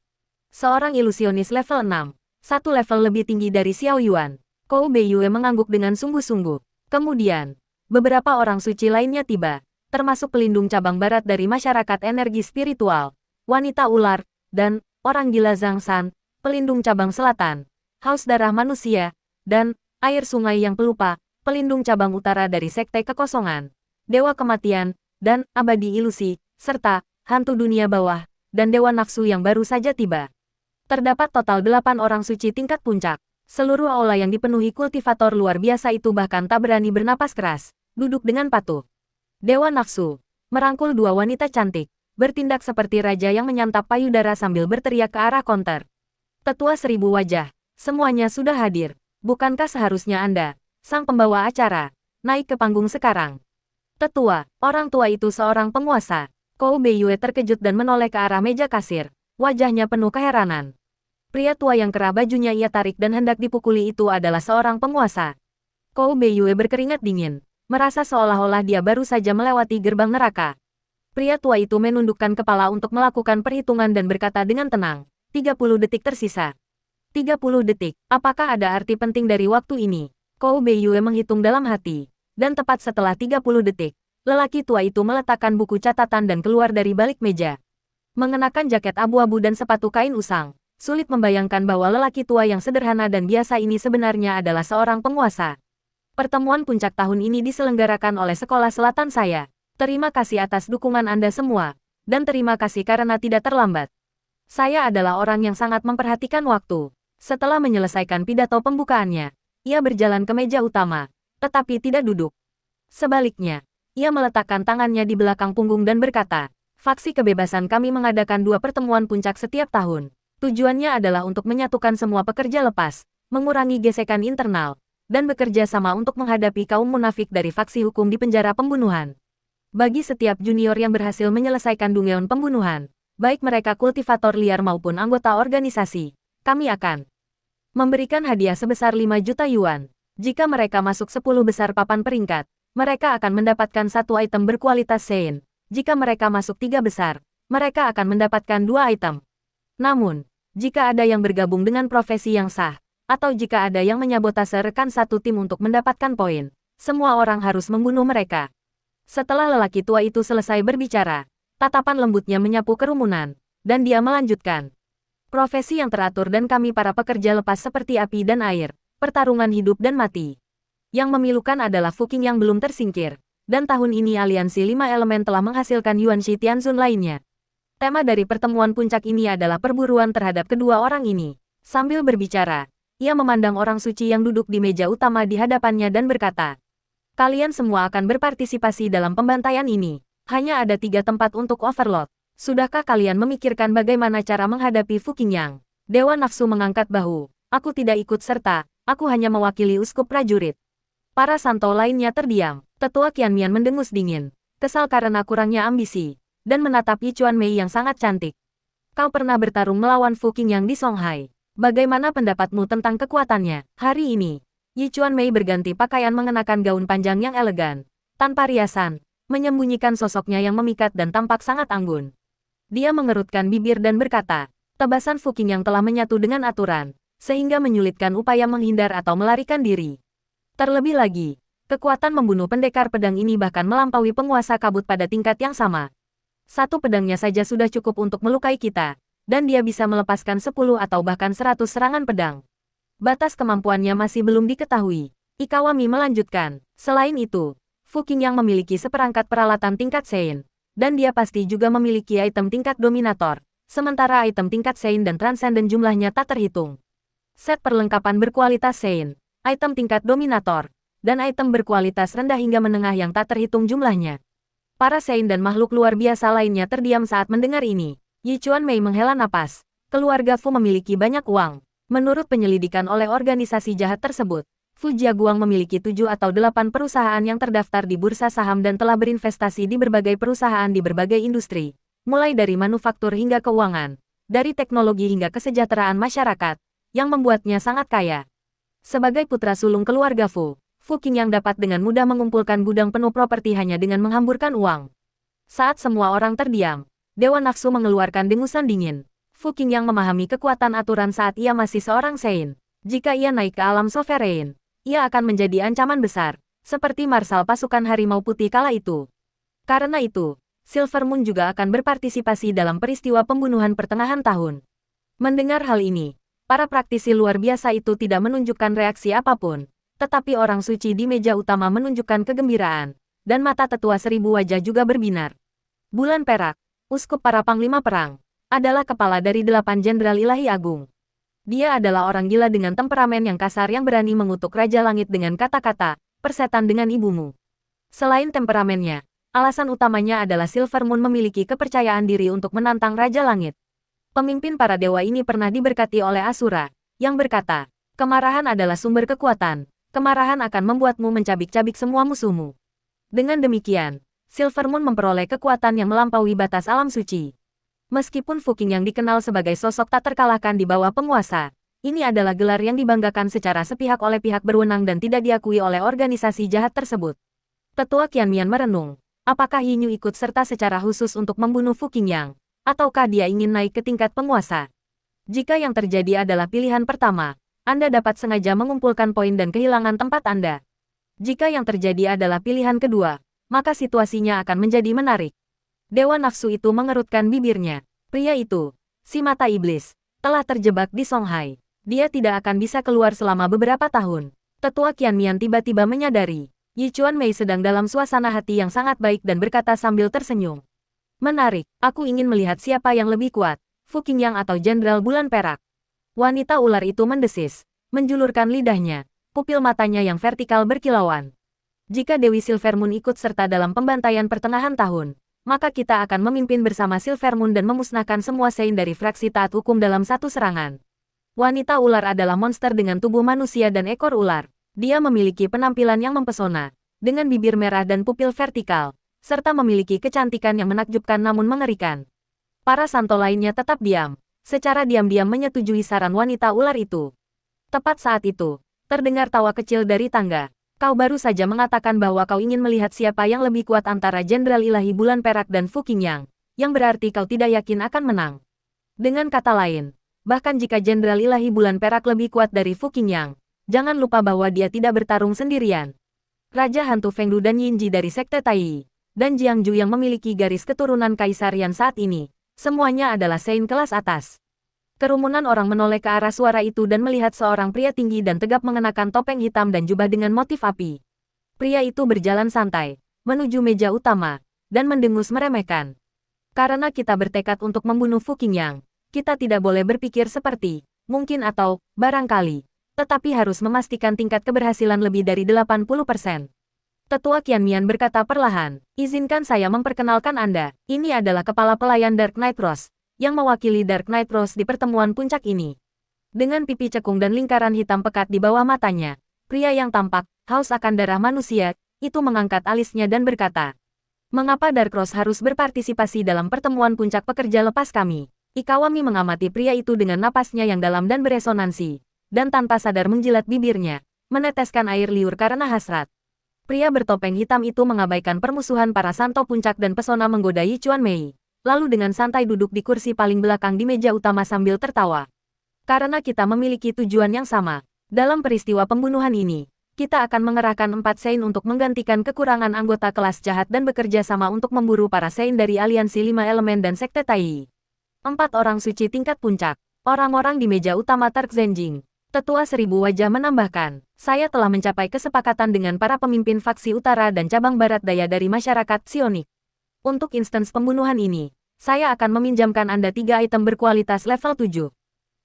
Seorang ilusionis level 6. Satu level lebih tinggi dari Xiao Yuan. Kou Beiyue mengangguk dengan sungguh-sungguh. Kemudian, beberapa orang suci lainnya tiba, termasuk pelindung cabang barat dari masyarakat energi spiritual, wanita ular, dan orang gila Zhang San, pelindung cabang selatan, haus darah manusia, dan air sungai yang pelupa, pelindung cabang utara dari sekte kekosongan, dewa kematian, dan abadi ilusi, serta hantu dunia bawah, dan dewa nafsu yang baru saja tiba. Terdapat total 8 orang suci tingkat puncak. Seluruh aula yang dipenuhi kultivator luar biasa itu bahkan tak berani bernapas keras, duduk dengan patuh. Dewa Nafsu merangkul dua wanita cantik, bertindak seperti raja yang menyantap payudara sambil berteriak ke arah konter. Tetua 1000 wajah, semuanya sudah hadir. Bukankah seharusnya Anda, sang pembawa acara, naik ke panggung sekarang? Tetua, orang tua itu seorang penguasa. Kou Beiyue terkejut dan menoleh ke arah meja kasir. Wajahnya penuh keheranan. Pria tua yang kerah bajunya ia tarik dan hendak dipukuli itu adalah seorang penguasa. Kou Beiyue berkeringat dingin, merasa seolah-olah dia baru saja melewati gerbang neraka. Pria tua itu menundukkan kepala untuk melakukan perhitungan dan berkata dengan tenang, 30 detik tersisa. 30 detik, apakah ada arti penting dari waktu ini? Kou Beiyue menghitung dalam hati. Dan tepat setelah 30 detik, lelaki tua itu meletakkan buku catatan dan keluar dari balik meja. Mengenakan jaket abu-abu dan sepatu kain usang, sulit membayangkan bahwa lelaki tua yang sederhana dan biasa ini sebenarnya adalah seorang penguasa. Pertemuan puncak tahun ini diselenggarakan oleh Sekolah Selatan saya. Terima kasih atas dukungan Anda semua, dan terima kasih karena tidak terlambat. Saya adalah orang yang sangat memperhatikan waktu. Setelah menyelesaikan pidato pembukaannya, ia berjalan ke meja utama, tetapi tidak duduk. Sebaliknya, ia meletakkan tangannya di belakang punggung dan berkata, Faksi Kebebasan kami mengadakan 2 pertemuan puncak setiap tahun. Tujuannya adalah untuk menyatukan semua pekerja lepas, mengurangi gesekan internal, dan bekerja sama untuk menghadapi kaum munafik dari faksi hukum di penjara pembunuhan. Bagi setiap junior yang berhasil menyelesaikan dungeon pembunuhan, baik mereka kultivator liar maupun anggota organisasi, kami akan memberikan hadiah sebesar 5 juta yuan. Jika mereka masuk 10 besar papan peringkat, mereka akan mendapatkan 1 item berkualitas Sein. Jika mereka masuk 3 besar, mereka akan mendapatkan 2 item. Namun, jika ada yang bergabung dengan profesi yang sah, atau jika ada yang menyabotase rekan satu tim untuk mendapatkan poin, semua orang harus membunuh mereka. Setelah lelaki tua itu selesai berbicara, tatapan lembutnya menyapu kerumunan, dan dia melanjutkan. Profesi yang teratur dan kami para pekerja lepas seperti api dan air, pertarungan hidup dan mati. Yang memilukan adalah Fuking yang belum tersingkir. Dan tahun ini aliansi 5 elemen telah menghasilkan Yuanshi Tianzun lainnya. Tema dari pertemuan puncak ini adalah perburuan terhadap kedua orang ini. Sambil berbicara, ia memandang orang suci yang duduk di meja utama di hadapannya dan berkata, kalian semua akan berpartisipasi dalam pembantaian ini. Hanya ada 3 tempat untuk Overlord. Sudahkah kalian memikirkan bagaimana cara menghadapi Fuking Yang? Dewa Nafsu mengangkat bahu. Aku tidak ikut serta, aku hanya mewakili uskup prajurit. Para santo lainnya terdiam. Tetua Qianmian mendengus dingin, kesal karena kurangnya ambisi, dan menatap Yi Chuan Mei yang sangat cantik. Kau pernah bertarung melawan Fuking Yang di Songhai. Bagaimana pendapatmu tentang kekuatannya? Hari ini, Yi Chuanmei berganti pakaian mengenakan gaun panjang yang elegan, tanpa riasan, menyembunyikan sosoknya yang memikat dan tampak sangat anggun. Dia mengerutkan bibir dan berkata, tebasan Fu Qing yang telah menyatu dengan aturan, sehingga menyulitkan upaya menghindar atau melarikan diri. Terlebih lagi, kekuatan membunuh pendekar pedang ini bahkan melampaui penguasa kabut pada tingkat yang sama. Satu pedangnya saja sudah cukup untuk melukai kita, dan dia bisa melepaskan 10 atau bahkan 100 serangan pedang. Batas kemampuannya masih belum diketahui. Ikawami melanjutkan, selain itu, Fu Qing yang memiliki seperangkat peralatan tingkat Sein, dan dia pasti juga memiliki item tingkat dominator, sementara item tingkat Sein dan transcendent jumlahnya tak terhitung. Set perlengkapan berkualitas Sein, item tingkat dominator, dan item berkualitas rendah hingga menengah yang tak terhitung jumlahnya. Para Sein dan makhluk luar biasa lainnya terdiam saat mendengar ini. Yi Chuanmei menghela napas. Keluarga Fu memiliki banyak uang. Menurut penyelidikan oleh organisasi jahat tersebut, Fu Jiaguang memiliki 7 atau 8 perusahaan yang terdaftar di bursa saham dan telah berinvestasi di berbagai perusahaan di berbagai industri, mulai dari manufaktur hingga keuangan, dari teknologi hingga kesejahteraan masyarakat, yang membuatnya sangat kaya. Sebagai putra sulung keluarga Fu, Fu Qing yang dapat dengan mudah mengumpulkan gudang penuh properti hanya dengan menghamburkan uang. Saat semua orang terdiam, Dewa Nafsu mengeluarkan dengusan dingin. Fu Qing yang memahami kekuatan aturan saat ia masih seorang Sein. Jika ia naik ke alam sovereign, ia akan menjadi ancaman besar, seperti marsal pasukan harimau putih kala itu. Karena itu, Silver Moon juga akan berpartisipasi dalam peristiwa pembunuhan pertengahan tahun. Mendengar hal ini, para praktisi luar biasa itu tidak menunjukkan reaksi apapun, tetapi orang suci di meja utama menunjukkan kegembiraan, dan mata tetua 1000 wajah juga berbinar. Bulan perak, uskup para panglima perang, adalah kepala dari 8 jenderal ilahi agung. Dia adalah orang gila dengan temperamen yang kasar yang berani mengutuk Raja Langit dengan kata-kata, persetan dengan ibumu. Selain temperamennya, alasan utamanya adalah Silver Moon memiliki kepercayaan diri untuk menantang Raja Langit. Pemimpin para dewa ini pernah diberkati oleh Asura, yang berkata, kemarahan adalah sumber kekuatan, kemarahan akan membuatmu mencabik-cabik semua musuhmu. Dengan demikian, Silver Moon memperoleh kekuatan yang melampaui batas alam suci. Meskipun Fu Qing yang dikenal sebagai sosok tak terkalahkan di bawah penguasa, ini adalah gelar yang dibanggakan secara sepihak oleh pihak berwenang dan tidak diakui oleh organisasi jahat tersebut. Tetua Qianmian merenung, apakah Yinyu ikut serta secara khusus untuk membunuh Fu Qingyang, ataukah dia ingin naik ke tingkat penguasa? Jika yang terjadi adalah pilihan pertama, Anda dapat sengaja mengumpulkan poin dan kehilangan tempat Anda. Jika yang terjadi adalah pilihan kedua, maka situasinya akan menjadi menarik. Dewa Nafsu itu mengerutkan bibirnya. Pria itu, si mata iblis, telah terjebak di Songhai. Dia tidak akan bisa keluar selama beberapa tahun. Tetua Qianmian tiba-tiba menyadari, Yi Chuanmei sedang dalam suasana hati yang sangat baik dan berkata sambil tersenyum. Menarik, aku ingin melihat siapa yang lebih kuat, Fu Qingyang atau Jenderal Bulan Perak. Wanita ular itu mendesis, menjulurkan lidahnya, pupil matanya yang vertikal berkilauan. Jika Dewi Silver Moon ikut serta dalam pembantaian pertengahan tahun, maka kita akan memimpin bersama Silver Moon dan memusnahkan semua Sein dari fraksi taat hukum dalam satu serangan. Wanita ular adalah monster dengan tubuh manusia dan ekor ular. Dia memiliki penampilan yang mempesona, dengan bibir merah dan pupil vertikal, serta memiliki kecantikan yang menakjubkan namun mengerikan. Para santo lainnya tetap diam, secara diam-diam menyetujui saran wanita ular itu. Tepat saat itu, terdengar tawa kecil dari tangga. Kau baru saja mengatakan bahwa kau ingin melihat siapa yang lebih kuat antara Jenderal Ilahi Bulan Perak dan Fu Qingyang, yang berarti kau tidak yakin akan menang. Dengan kata lain, bahkan jika Jenderal Ilahi Bulan Perak lebih kuat dari Fu Qingyang, jangan lupa bahwa dia tidak bertarung sendirian. Raja Hantu Fengdu dan Yinji dari Sekte Tai, dan Jiangju yang memiliki garis keturunan kaisarian saat ini, semuanya adalah Sein kelas atas. Kerumunan orang menoleh ke arah suara itu dan melihat seorang pria tinggi dan tegap mengenakan topeng hitam dan jubah dengan motif api. Pria itu berjalan santai, menuju meja utama, dan mendengus meremehkan. Karena kita bertekad untuk membunuh Fu Qingyang, kita tidak boleh berpikir seperti, mungkin atau, barangkali, tetapi harus memastikan tingkat keberhasilan lebih dari 80%. Tetua Qianmian berkata perlahan, izinkan saya memperkenalkan Anda, ini adalah kepala pelayan Dark Knight Rose, yang mewakili Dark Knight Rose di pertemuan puncak ini. Dengan pipi cekung dan lingkaran hitam pekat di bawah matanya, pria yang tampak haus akan darah manusia, itu mengangkat alisnya dan berkata, mengapa Dark Rose harus berpartisipasi dalam pertemuan puncak pekerja lepas kami? Ikawami mengamati pria itu dengan napasnya yang dalam dan beresonansi, dan tanpa sadar menjilat bibirnya, meneteskan air liur karena hasrat. Pria bertopeng hitam itu mengabaikan permusuhan para santo puncak dan pesona menggoda Yi Chuan Mei, lalu dengan santai duduk di kursi paling belakang di meja utama sambil tertawa. Karena kita memiliki tujuan yang sama, dalam peristiwa pembunuhan ini, kita akan mengerahkan 4 Sein untuk menggantikan kekurangan anggota kelas jahat dan bekerja sama untuk memburu para Sein dari aliansi 5 elemen dan sekte Tai. 4 orang suci tingkat puncak. Orang-orang di meja utama Tark Zenjing. Tetua 1000 wajah menambahkan, saya telah mencapai kesepakatan dengan para pemimpin faksi utara dan cabang barat daya dari masyarakat Sionik. Untuk instance pembunuhan ini, saya akan meminjamkan Anda 3 item berkualitas level 7.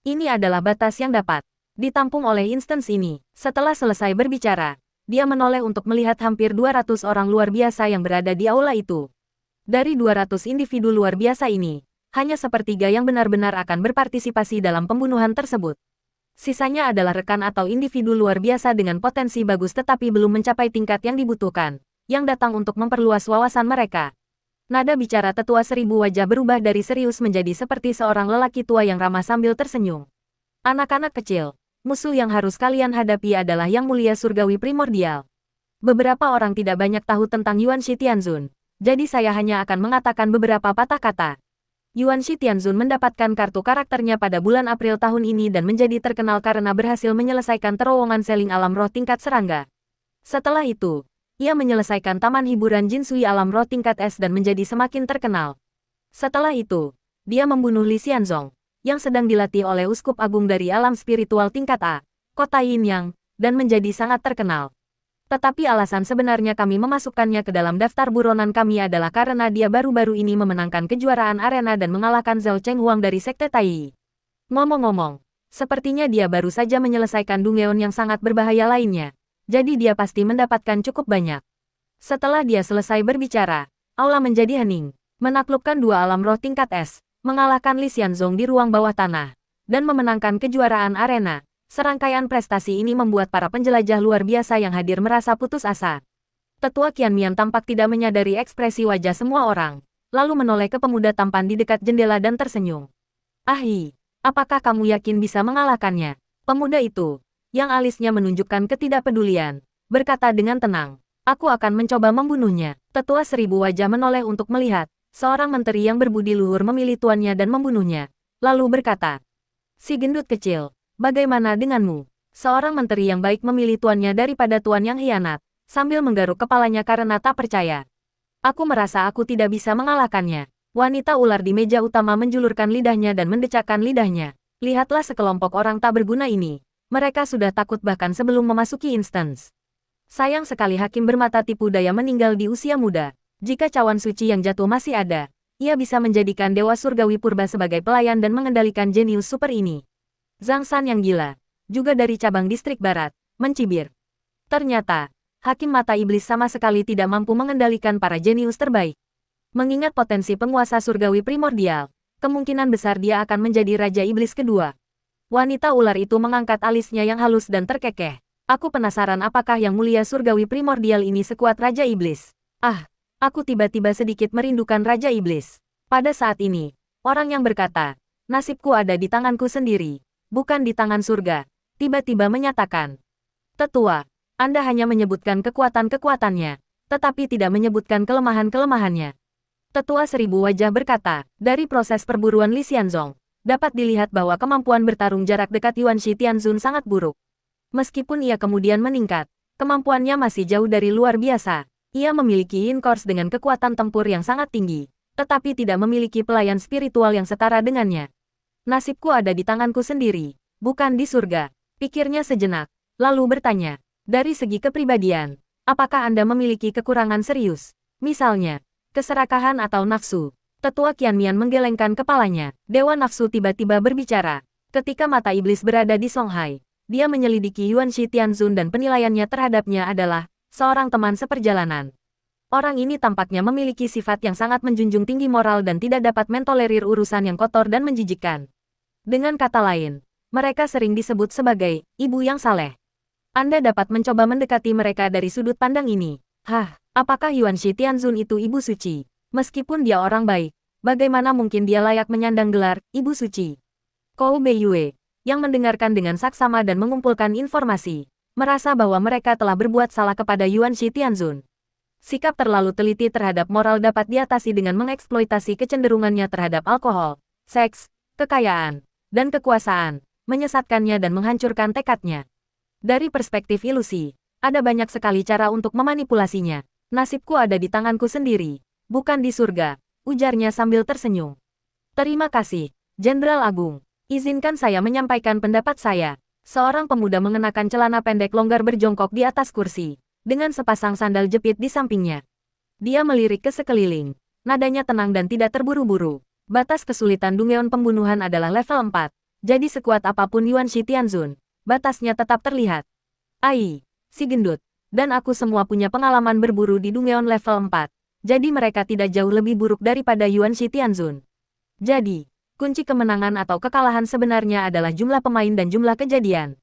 Ini adalah batas yang dapat ditampung oleh instance ini. Setelah selesai berbicara, dia menoleh untuk melihat hampir 200 orang luar biasa yang berada di aula itu. Dari 200 individu luar biasa ini, hanya sepertiga yang benar-benar akan berpartisipasi dalam pembunuhan tersebut. Sisanya adalah rekan atau individu luar biasa dengan potensi bagus tetapi belum mencapai tingkat yang dibutuhkan, yang datang untuk memperluas wawasan mereka. Nada bicara tetua 1000 wajah berubah dari serius menjadi seperti seorang lelaki tua yang ramah sambil tersenyum. Anak-anak kecil, musuh yang harus kalian hadapi adalah Yang Mulia Surgawi Primordial. Beberapa orang tidak banyak tahu tentang Yuan Shi Tianzun, jadi saya hanya akan mengatakan beberapa patah kata. Yuan Shi Tianzun mendapatkan kartu karakternya pada bulan April tahun ini dan menjadi terkenal karena berhasil menyelesaikan terowongan seling alam roh tingkat serangga. Setelah itu, ia menyelesaikan taman hiburan Jinsui alam roh tingkat es dan menjadi semakin terkenal. Setelah itu, dia membunuh Li Xianzong, yang sedang dilatih oleh uskup agung dari alam spiritual tingkat A, kota Yinyang, dan menjadi sangat terkenal. Tetapi alasan sebenarnya kami memasukkannya ke dalam daftar buronan kami adalah karena dia baru-baru ini memenangkan kejuaraan arena dan mengalahkan Zhao Chenghuang dari Sekte Tai. Ngomong-ngomong, sepertinya dia baru saja menyelesaikan Dungeon yang sangat berbahaya lainnya, jadi dia pasti mendapatkan cukup banyak. Setelah dia selesai berbicara, aula menjadi hening, menaklukkan 2 alam roh tingkat es, mengalahkan Li Xianzong di ruang bawah tanah, dan memenangkan kejuaraan arena. Serangkaian prestasi ini membuat para penjelajah luar biasa yang hadir merasa putus asa. Tetua Qianmian tampak tidak menyadari ekspresi wajah semua orang, lalu menoleh ke pemuda tampan di dekat jendela dan tersenyum. "Ahi, apakah kamu yakin bisa mengalahkannya?" Pemuda itu, yang alisnya menunjukkan ketidakpedulian, berkata dengan tenang, "Aku akan mencoba membunuhnya." Tetua 1000 wajah menoleh untuk melihat, seorang menteri yang berbudi luhur memilih tuannya dan membunuhnya, lalu berkata, "Si gendut kecil, bagaimana denganmu?" Seorang menteri yang baik memilih tuannya daripada tuan yang hianat, sambil menggaruk kepalanya karena tak percaya. "Aku merasa aku tidak bisa mengalahkannya." Wanita ular di meja utama menjulurkan lidahnya dan mendecakkan lidahnya. "Lihatlah sekelompok orang tak berguna ini. Mereka sudah takut bahkan sebelum memasuki instance. Sayang sekali hakim bermata tipu daya meninggal di usia muda. Jika cawan suci yang jatuh masih ada, ia bisa menjadikan Dewa Surgawi Purba sebagai pelayan dan mengendalikan jenius super ini." Zhang San yang gila, juga dari cabang distrik barat, mencibir. Ternyata, hakim mata iblis sama sekali tidak mampu mengendalikan para jenius terbaik. Mengingat potensi penguasa surgawi primordial, kemungkinan besar dia akan menjadi Raja Iblis kedua. Wanita ular itu mengangkat alisnya yang halus dan terkekeh. "Aku penasaran apakah Yang Mulia Surgawi Primordial ini sekuat Raja Iblis. Ah, aku tiba-tiba sedikit merindukan Raja Iblis." Pada saat ini, orang yang berkata, "Nasibku ada di tanganku sendiri, bukan di tangan surga," tiba-tiba menyatakan, "Tetua, Anda hanya menyebutkan kekuatan-kekuatannya, tetapi tidak menyebutkan kelemahan-kelemahannya." Tetua 1000 wajah berkata, "Dari proses perburuan Li Xianzong, dapat dilihat bahwa kemampuan bertarung jarak dekat Yuan Shi Tianzun sangat buruk. Meskipun ia kemudian meningkat, kemampuannya masih jauh dari luar biasa. Ia memiliki yin course dengan kekuatan tempur yang sangat tinggi, tetapi tidak memiliki pelayan spiritual yang setara dengannya. Nasibku ada di tanganku sendiri, bukan di surga." Pikirnya sejenak, lalu bertanya, "Dari segi kepribadian, apakah Anda memiliki kekurangan serius? Misalnya, keserakahan atau nafsu?" Tetua Qianmian menggelengkan kepalanya. Dewa Nafsu tiba-tiba berbicara. Ketika mata iblis berada di Songhai, dia menyelidiki Yuan Shi Tianzun dan penilaiannya terhadapnya adalah seorang teman seperjalanan. Orang ini tampaknya memiliki sifat yang sangat menjunjung tinggi moral dan tidak dapat mentolerir urusan yang kotor dan menjijikkan. Dengan kata lain, mereka sering disebut sebagai ibu yang saleh. Anda dapat mencoba mendekati mereka dari sudut pandang ini. Apakah Yuan Shi Tianzun itu ibu suci? Meskipun dia orang baik, Bagaimana mungkin dia layak menyandang gelar Ibu Suci? Kou Beiyue, yang mendengarkan dengan saksama dan mengumpulkan informasi, merasa bahwa mereka telah berbuat salah kepada Yuan Shi Tianzun. Sikap terlalu teliti terhadap moral dapat diatasi dengan mengeksploitasi kecenderungannya terhadap alkohol, seks, kekayaan, dan kekuasaan, menyesatkannya dan menghancurkan tekadnya. Dari perspektif ilusi, ada banyak sekali cara untuk memanipulasinya. Nasibku ada di tanganku sendiri, bukan di surga, ujarnya sambil tersenyum. Terima kasih, Jenderal Agung. Izinkan saya menyampaikan pendapat saya. Seorang pemuda mengenakan celana pendek longgar berjongkok di atas kursi, dengan sepasang sandal jepit di sampingnya. Dia melirik ke sekeliling. Nadanya tenang dan tidak terburu-buru. Batas kesulitan Dungeon pembunuhan adalah level 4. Jadi sekuat apapun Yuan Shi Tianzun, batasnya tetap terlihat. Ai, si gendut, dan aku semua punya pengalaman berburu di Dungeon level 4. Jadi mereka tidak jauh lebih buruk daripada Yuan Shi Tianzun. Jadi, kunci kemenangan atau kekalahan sebenarnya adalah jumlah pemain dan jumlah kejadian.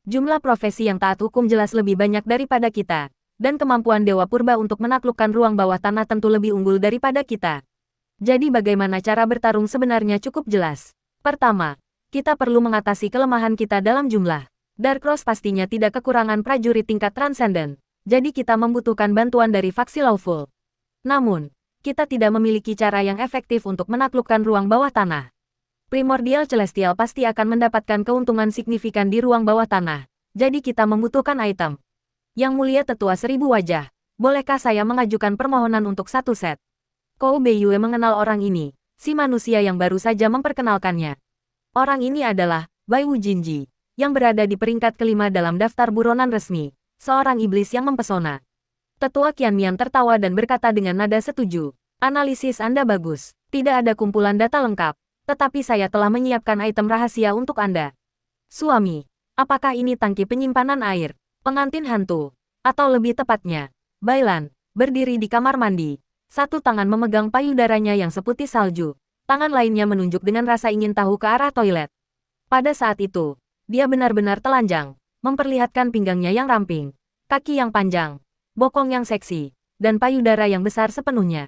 Jumlah profesi yang taat hukum jelas lebih banyak daripada kita, dan kemampuan Dewa Purba untuk menaklukkan ruang bawah tanah tentu lebih unggul daripada kita. Jadi bagaimana cara bertarung sebenarnya cukup jelas. Pertama, kita perlu mengatasi kelemahan kita dalam jumlah. Dark Cross pastinya tidak kekurangan prajurit tingkat transenden, jadi kita membutuhkan bantuan dari faksi Lawful. Namun, kita tidak memiliki cara yang efektif untuk menaklukkan ruang bawah tanah. Primordial Celestial pasti akan mendapatkan keuntungan signifikan di ruang bawah tanah, jadi kita membutuhkan item. Yang Mulia Tetua 1000 Wajah, bolehkah saya mengajukan permohonan untuk satu set? Kou Beiyue mengenal orang ini, si manusia yang baru saja memperkenalkannya. Orang ini adalah Bai Wu Jinji, yang berada di peringkat kelima dalam daftar buronan resmi, seorang iblis yang mempesona. Tetua Qianmian tertawa dan berkata dengan nada setuju, analisis Anda bagus, tidak ada kumpulan data lengkap. Tetapi saya telah menyiapkan item rahasia untuk Anda. Suami, apakah ini tangki penyimpanan air, pengantin hantu, atau lebih tepatnya, Bailan, berdiri di kamar mandi. Satu tangan memegang payudaranya yang seputih salju, tangan lainnya menunjuk dengan rasa ingin tahu ke arah toilet. Pada saat itu, dia benar-benar telanjang, memperlihatkan pinggangnya yang ramping, kaki yang panjang, bokong yang seksi, dan payudara yang besar sepenuhnya.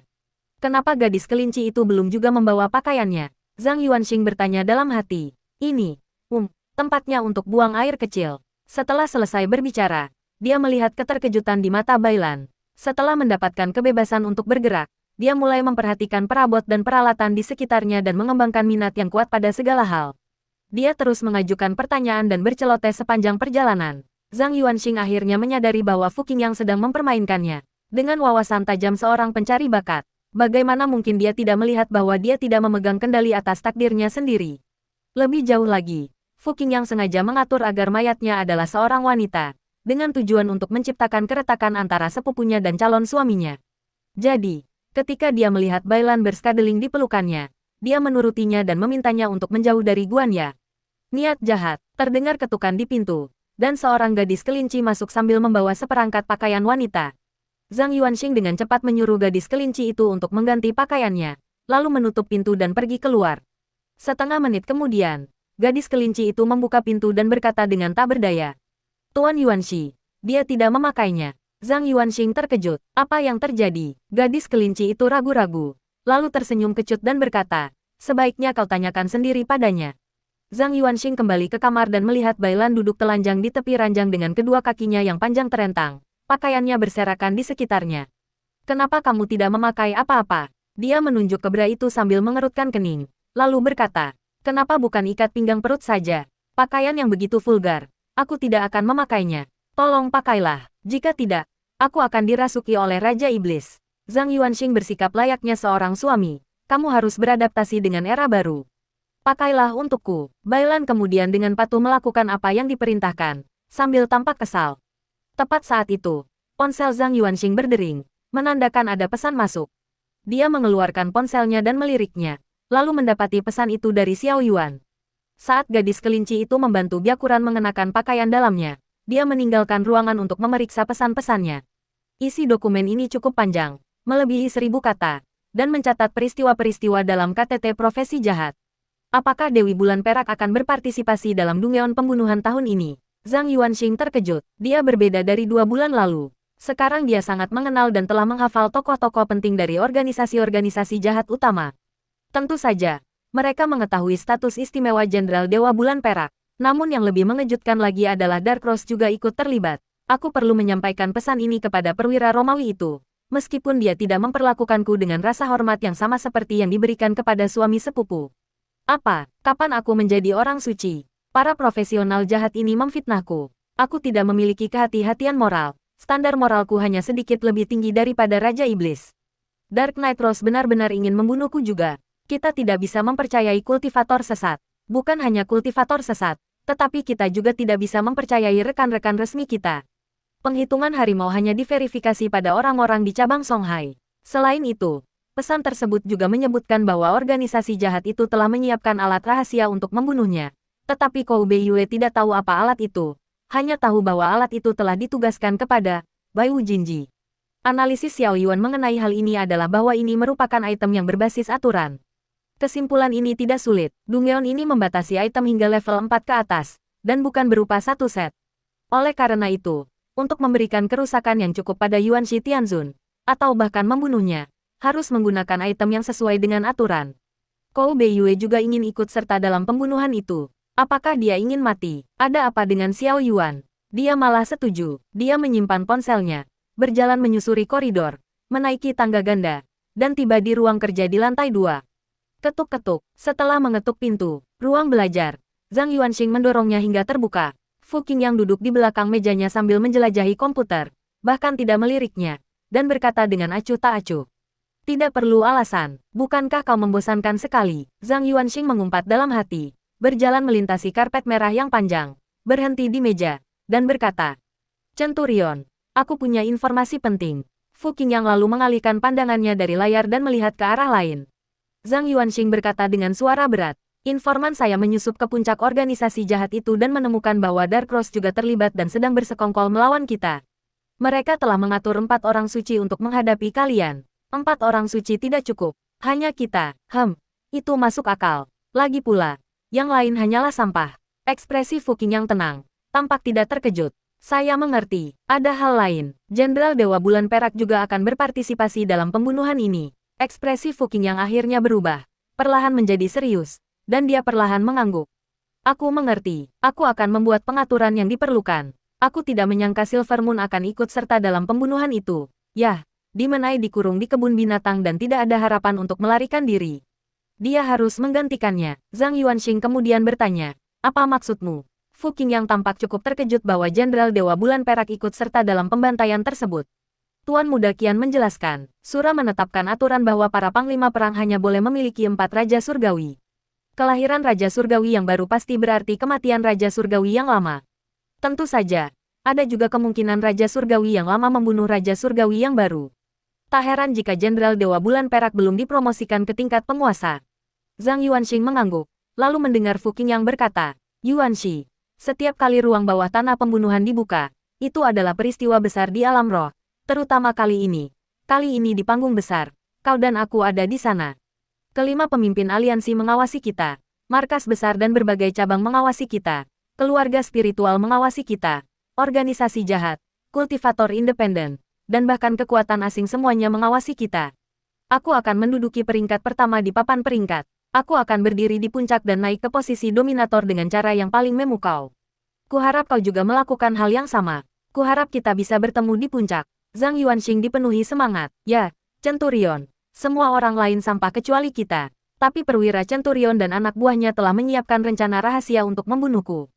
Kenapa gadis kelinci itu belum juga membawa pakaiannya? Zhang Yuanxing bertanya dalam hati. Ini, tempatnya untuk buang air kecil. Setelah selesai berbicara, dia melihat keterkejutan di mata Bailan. Setelah mendapatkan kebebasan untuk bergerak, dia mulai memperhatikan perabot dan peralatan di sekitarnya dan mengembangkan minat yang kuat pada segala hal. Dia terus mengajukan pertanyaan dan berceloteh sepanjang perjalanan. Zhang Yuanxing akhirnya menyadari bahwa Fu Qingyang sedang mempermainkannya. Dengan wawasan tajam seorang pencari bakat, bagaimana mungkin dia tidak melihat bahwa dia tidak memegang kendali atas takdirnya sendiri? Lebih jauh lagi, Fu Qingyang sengaja mengatur agar mayatnya adalah seorang wanita, dengan tujuan untuk menciptakan keretakan antara sepupunya dan calon suaminya. Jadi, ketika dia melihat Bailan berskadeling di pelukannya, dia menurutinya dan memintanya untuk menjauh dari Guanya. Niat jahat, terdengar ketukan di pintu, dan seorang gadis kelinci masuk sambil membawa seperangkat pakaian wanita. Zhang Yuanxing dengan cepat menyuruh gadis kelinci itu untuk mengganti pakaiannya, lalu menutup pintu dan pergi keluar. Setengah menit kemudian, gadis kelinci itu membuka pintu dan berkata dengan tak berdaya, Tuan Yuanxi, dia tidak memakainya. Zhang Yuanxing terkejut. Apa yang terjadi? Gadis kelinci itu ragu-ragu, lalu tersenyum kecut dan berkata, sebaiknya kau tanyakan sendiri padanya. Zhang Yuanxing kembali ke kamar dan melihat Bailan duduk telanjang di tepi ranjang dengan kedua kakinya yang panjang terentang. Pakaiannya berserakan di sekitarnya. Kenapa kamu tidak memakai apa-apa? Dia menunjuk ke bra itu sambil mengerutkan kening, lalu berkata, kenapa bukan ikat pinggang perut saja? Pakaian yang begitu vulgar, aku tidak akan memakainya. Tolong pakailah, jika tidak, aku akan dirasuki oleh Raja Iblis. Zhang Yuanxing bersikap layaknya seorang suami, kamu harus beradaptasi dengan era baru. Pakailah untukku. Bailan kemudian dengan patuh melakukan apa yang diperintahkan, sambil tampak kesal. Tepat saat itu, ponsel Zhang Yuanxing berdering, menandakan ada pesan masuk. Dia mengeluarkan ponselnya dan meliriknya, lalu mendapati pesan itu dari Xiao Yuan. Saat gadis kelinci itu membantu Byakuran mengenakan pakaian dalamnya, dia meninggalkan ruangan untuk memeriksa pesan-pesannya. Isi dokumen ini cukup panjang, melebihi 1000 kata, dan mencatat peristiwa-peristiwa dalam KTT Profesi Jahat. Apakah Dewi Bulan Perak akan berpartisipasi dalam Dungeon pembunuhan tahun ini? Zhang Yuanxing terkejut. Dia berbeda dari 2 bulan lalu. Sekarang dia sangat mengenal dan telah menghafal tokoh-tokoh penting dari organisasi-organisasi jahat utama. Tentu saja, mereka mengetahui status istimewa Jenderal Dewa Bulan Perak. Namun yang lebih mengejutkan lagi adalah Darkross juga ikut terlibat. Aku perlu menyampaikan pesan ini kepada perwira Romawi itu. Meskipun dia tidak memperlakukanku dengan rasa hormat yang sama seperti yang diberikan kepada suami sepupu. Apa? Kapan aku menjadi orang suci? Para profesional jahat ini memfitnahku. Aku tidak memiliki kehati-hatian moral. Standar moralku hanya sedikit lebih tinggi daripada Raja Iblis. Dark Knight Rose benar-benar ingin membunuhku juga. Kita tidak bisa mempercayai kultivator sesat. Bukan hanya kultivator sesat, tetapi kita juga tidak bisa mempercayai rekan-rekan resmi kita. Penghitungan harimau hanya diverifikasi pada orang-orang di cabang Songhai. Selain itu, pesan tersebut juga menyebutkan bahwa organisasi jahat itu telah menyiapkan alat rahasia untuk membunuhnya. Tetapi Kou Beiyue tidak tahu apa alat itu. Hanya tahu bahwa alat itu telah ditugaskan kepada Bai Wujinji. Analisis Xiao Yuan mengenai hal ini adalah bahwa ini merupakan item yang berbasis aturan. Kesimpulan ini tidak sulit. Dungeon ini membatasi item hingga level 4 ke atas, dan bukan berupa satu set. Oleh karena itu, untuk memberikan kerusakan yang cukup pada Yuan Shi Tianzun, atau bahkan membunuhnya, harus menggunakan item yang sesuai dengan aturan. Kou Beiyue juga ingin ikut serta dalam pembunuhan itu. Apakah dia ingin mati? Ada apa dengan Xiao Yuan? Dia malah setuju. Dia menyimpan ponselnya, berjalan menyusuri koridor, menaiki tangga ganda, dan tiba di ruang kerja di lantai 2. Ketuk-ketuk. Setelah mengetuk pintu ruang belajar, Zhang Yuanxing mendorongnya hingga terbuka. Fu Qing yang duduk di belakang mejanya sambil menjelajahi komputer, bahkan tidak meliriknya, dan berkata dengan acuh tak acuh. Tidak perlu alasan, bukankah kau membosankan sekali? Zhang Yuanxing mengumpat dalam hati, berjalan melintasi karpet merah yang panjang, berhenti di meja, dan berkata, Centurion, aku punya informasi penting. Fu Qing yang lalu mengalihkan pandangannya dari layar dan melihat ke arah lain. Zhang Yuanxing berkata dengan suara berat, informan saya menyusup ke puncak organisasi jahat itu dan menemukan bahwa Darkross juga terlibat dan sedang bersekongkol melawan kita. Mereka telah mengatur 4 orang suci untuk menghadapi kalian. 4 orang suci tidak cukup, hanya kita. Itu masuk akal. Lagi pula, yang lain hanyalah sampah. Ekspresi Fu Qing yang tenang, tampak tidak terkejut. Saya mengerti, ada hal lain. Jenderal Dewa Bulan Perak juga akan berpartisipasi dalam pembunuhan ini. Ekspresi Fu Qing yang akhirnya berubah, perlahan menjadi serius, dan dia perlahan mengangguk. Aku mengerti, aku akan membuat pengaturan yang diperlukan. Aku tidak menyangka Silver Moon akan ikut serta dalam pembunuhan itu. Yah, Dimenai dikurung di kebun binatang dan tidak ada harapan untuk melarikan diri. Dia harus menggantikannya. Zhang Yuanxing kemudian bertanya, apa maksudmu? Fu Qing yang tampak cukup terkejut bahwa Jenderal Dewa Bulan Perak ikut serta dalam pembantaian tersebut. Tuan Muda Qian menjelaskan, Sura menetapkan aturan bahwa para panglima perang hanya boleh memiliki 4 Raja Surgawi. Kelahiran Raja Surgawi yang baru pasti berarti kematian Raja Surgawi yang lama. Tentu saja, ada juga kemungkinan Raja Surgawi yang lama membunuh Raja Surgawi yang baru. Tak heran jika Jenderal Dewa Bulan Perak belum dipromosikan ke tingkat penguasa. Zhang Yuanxing mengangguk, lalu mendengar Fu Qing yang berkata, Yuanxi, setiap kali ruang bawah tanah pembunuhan dibuka, itu adalah peristiwa besar di alam roh. Terutama kali ini di panggung besar, kau dan aku ada di sana. Kelima pemimpin aliansi mengawasi kita, markas besar dan berbagai cabang mengawasi kita, keluarga spiritual mengawasi kita, organisasi jahat, kultivator independen, dan bahkan kekuatan asing semuanya mengawasi kita. Aku akan menduduki peringkat pertama di papan peringkat. Aku akan berdiri di puncak dan naik ke posisi dominator dengan cara yang paling memukau. Kuharap kau juga melakukan hal yang sama. Kuharap kita bisa bertemu di puncak. Zhang Yuanxing dipenuhi semangat. Ya, Centurion. Semua orang lain sampah kecuali kita. Tapi perwira Centurion dan anak buahnya telah menyiapkan rencana rahasia untuk membunuhku.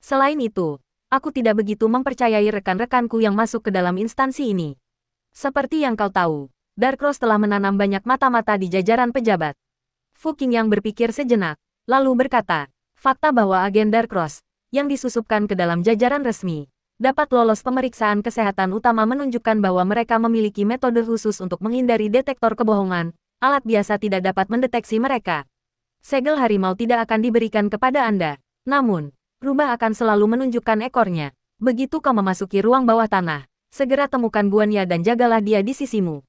Selain itu, aku tidak begitu mempercayai rekan-rekanku yang masuk ke dalam instansi ini. Seperti yang kau tahu, Darkross telah menanam banyak mata-mata di jajaran pejabat. Fu Qing yang berpikir sejenak, lalu berkata, fakta bahwa agen Darkross, yang disusupkan ke dalam jajaran resmi, dapat lolos pemeriksaan kesehatan utama menunjukkan bahwa mereka memiliki metode khusus untuk menghindari detektor kebohongan. Alat biasa tidak dapat mendeteksi mereka. Segel harimau tidak akan diberikan kepada Anda. Namun, rubah akan selalu menunjukkan ekornya. Begitu kau memasuki ruang bawah tanah, segera temukan Guanya dan jagalah dia di sisimu.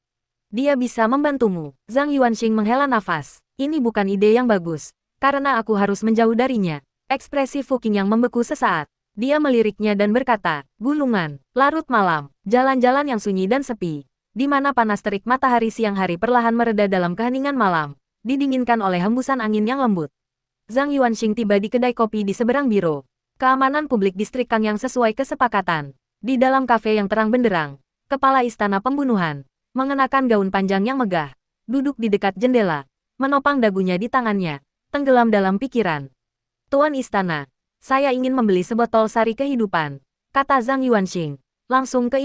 Dia bisa membantumu. Zhang Yuanxing menghela nafas. Ini bukan ide yang bagus, karena aku harus menjauh darinya. Ekspresi Fu Qing yang membeku sesaat. Dia meliriknya dan berkata, gulungan, larut malam, jalan-jalan yang sunyi dan sepi, di mana panas terik matahari siang hari perlahan mereda dalam keheningan malam. didinginkan oleh hembusan angin yang lembut. Zhang Yuanxing tiba di kedai kopi di seberang biro keamanan publik distrik Kang yang sesuai kesepakatan. Di dalam kafe yang terang benderang, kepala istana pembunuhan, mengenakan gaun panjang yang megah, duduk di dekat jendela, menopang dagunya di tangannya, tenggelam dalam pikiran. Tuan istana, saya ingin membeli sebotol sari kehidupan, kata Zhang Yuanxing, langsung ke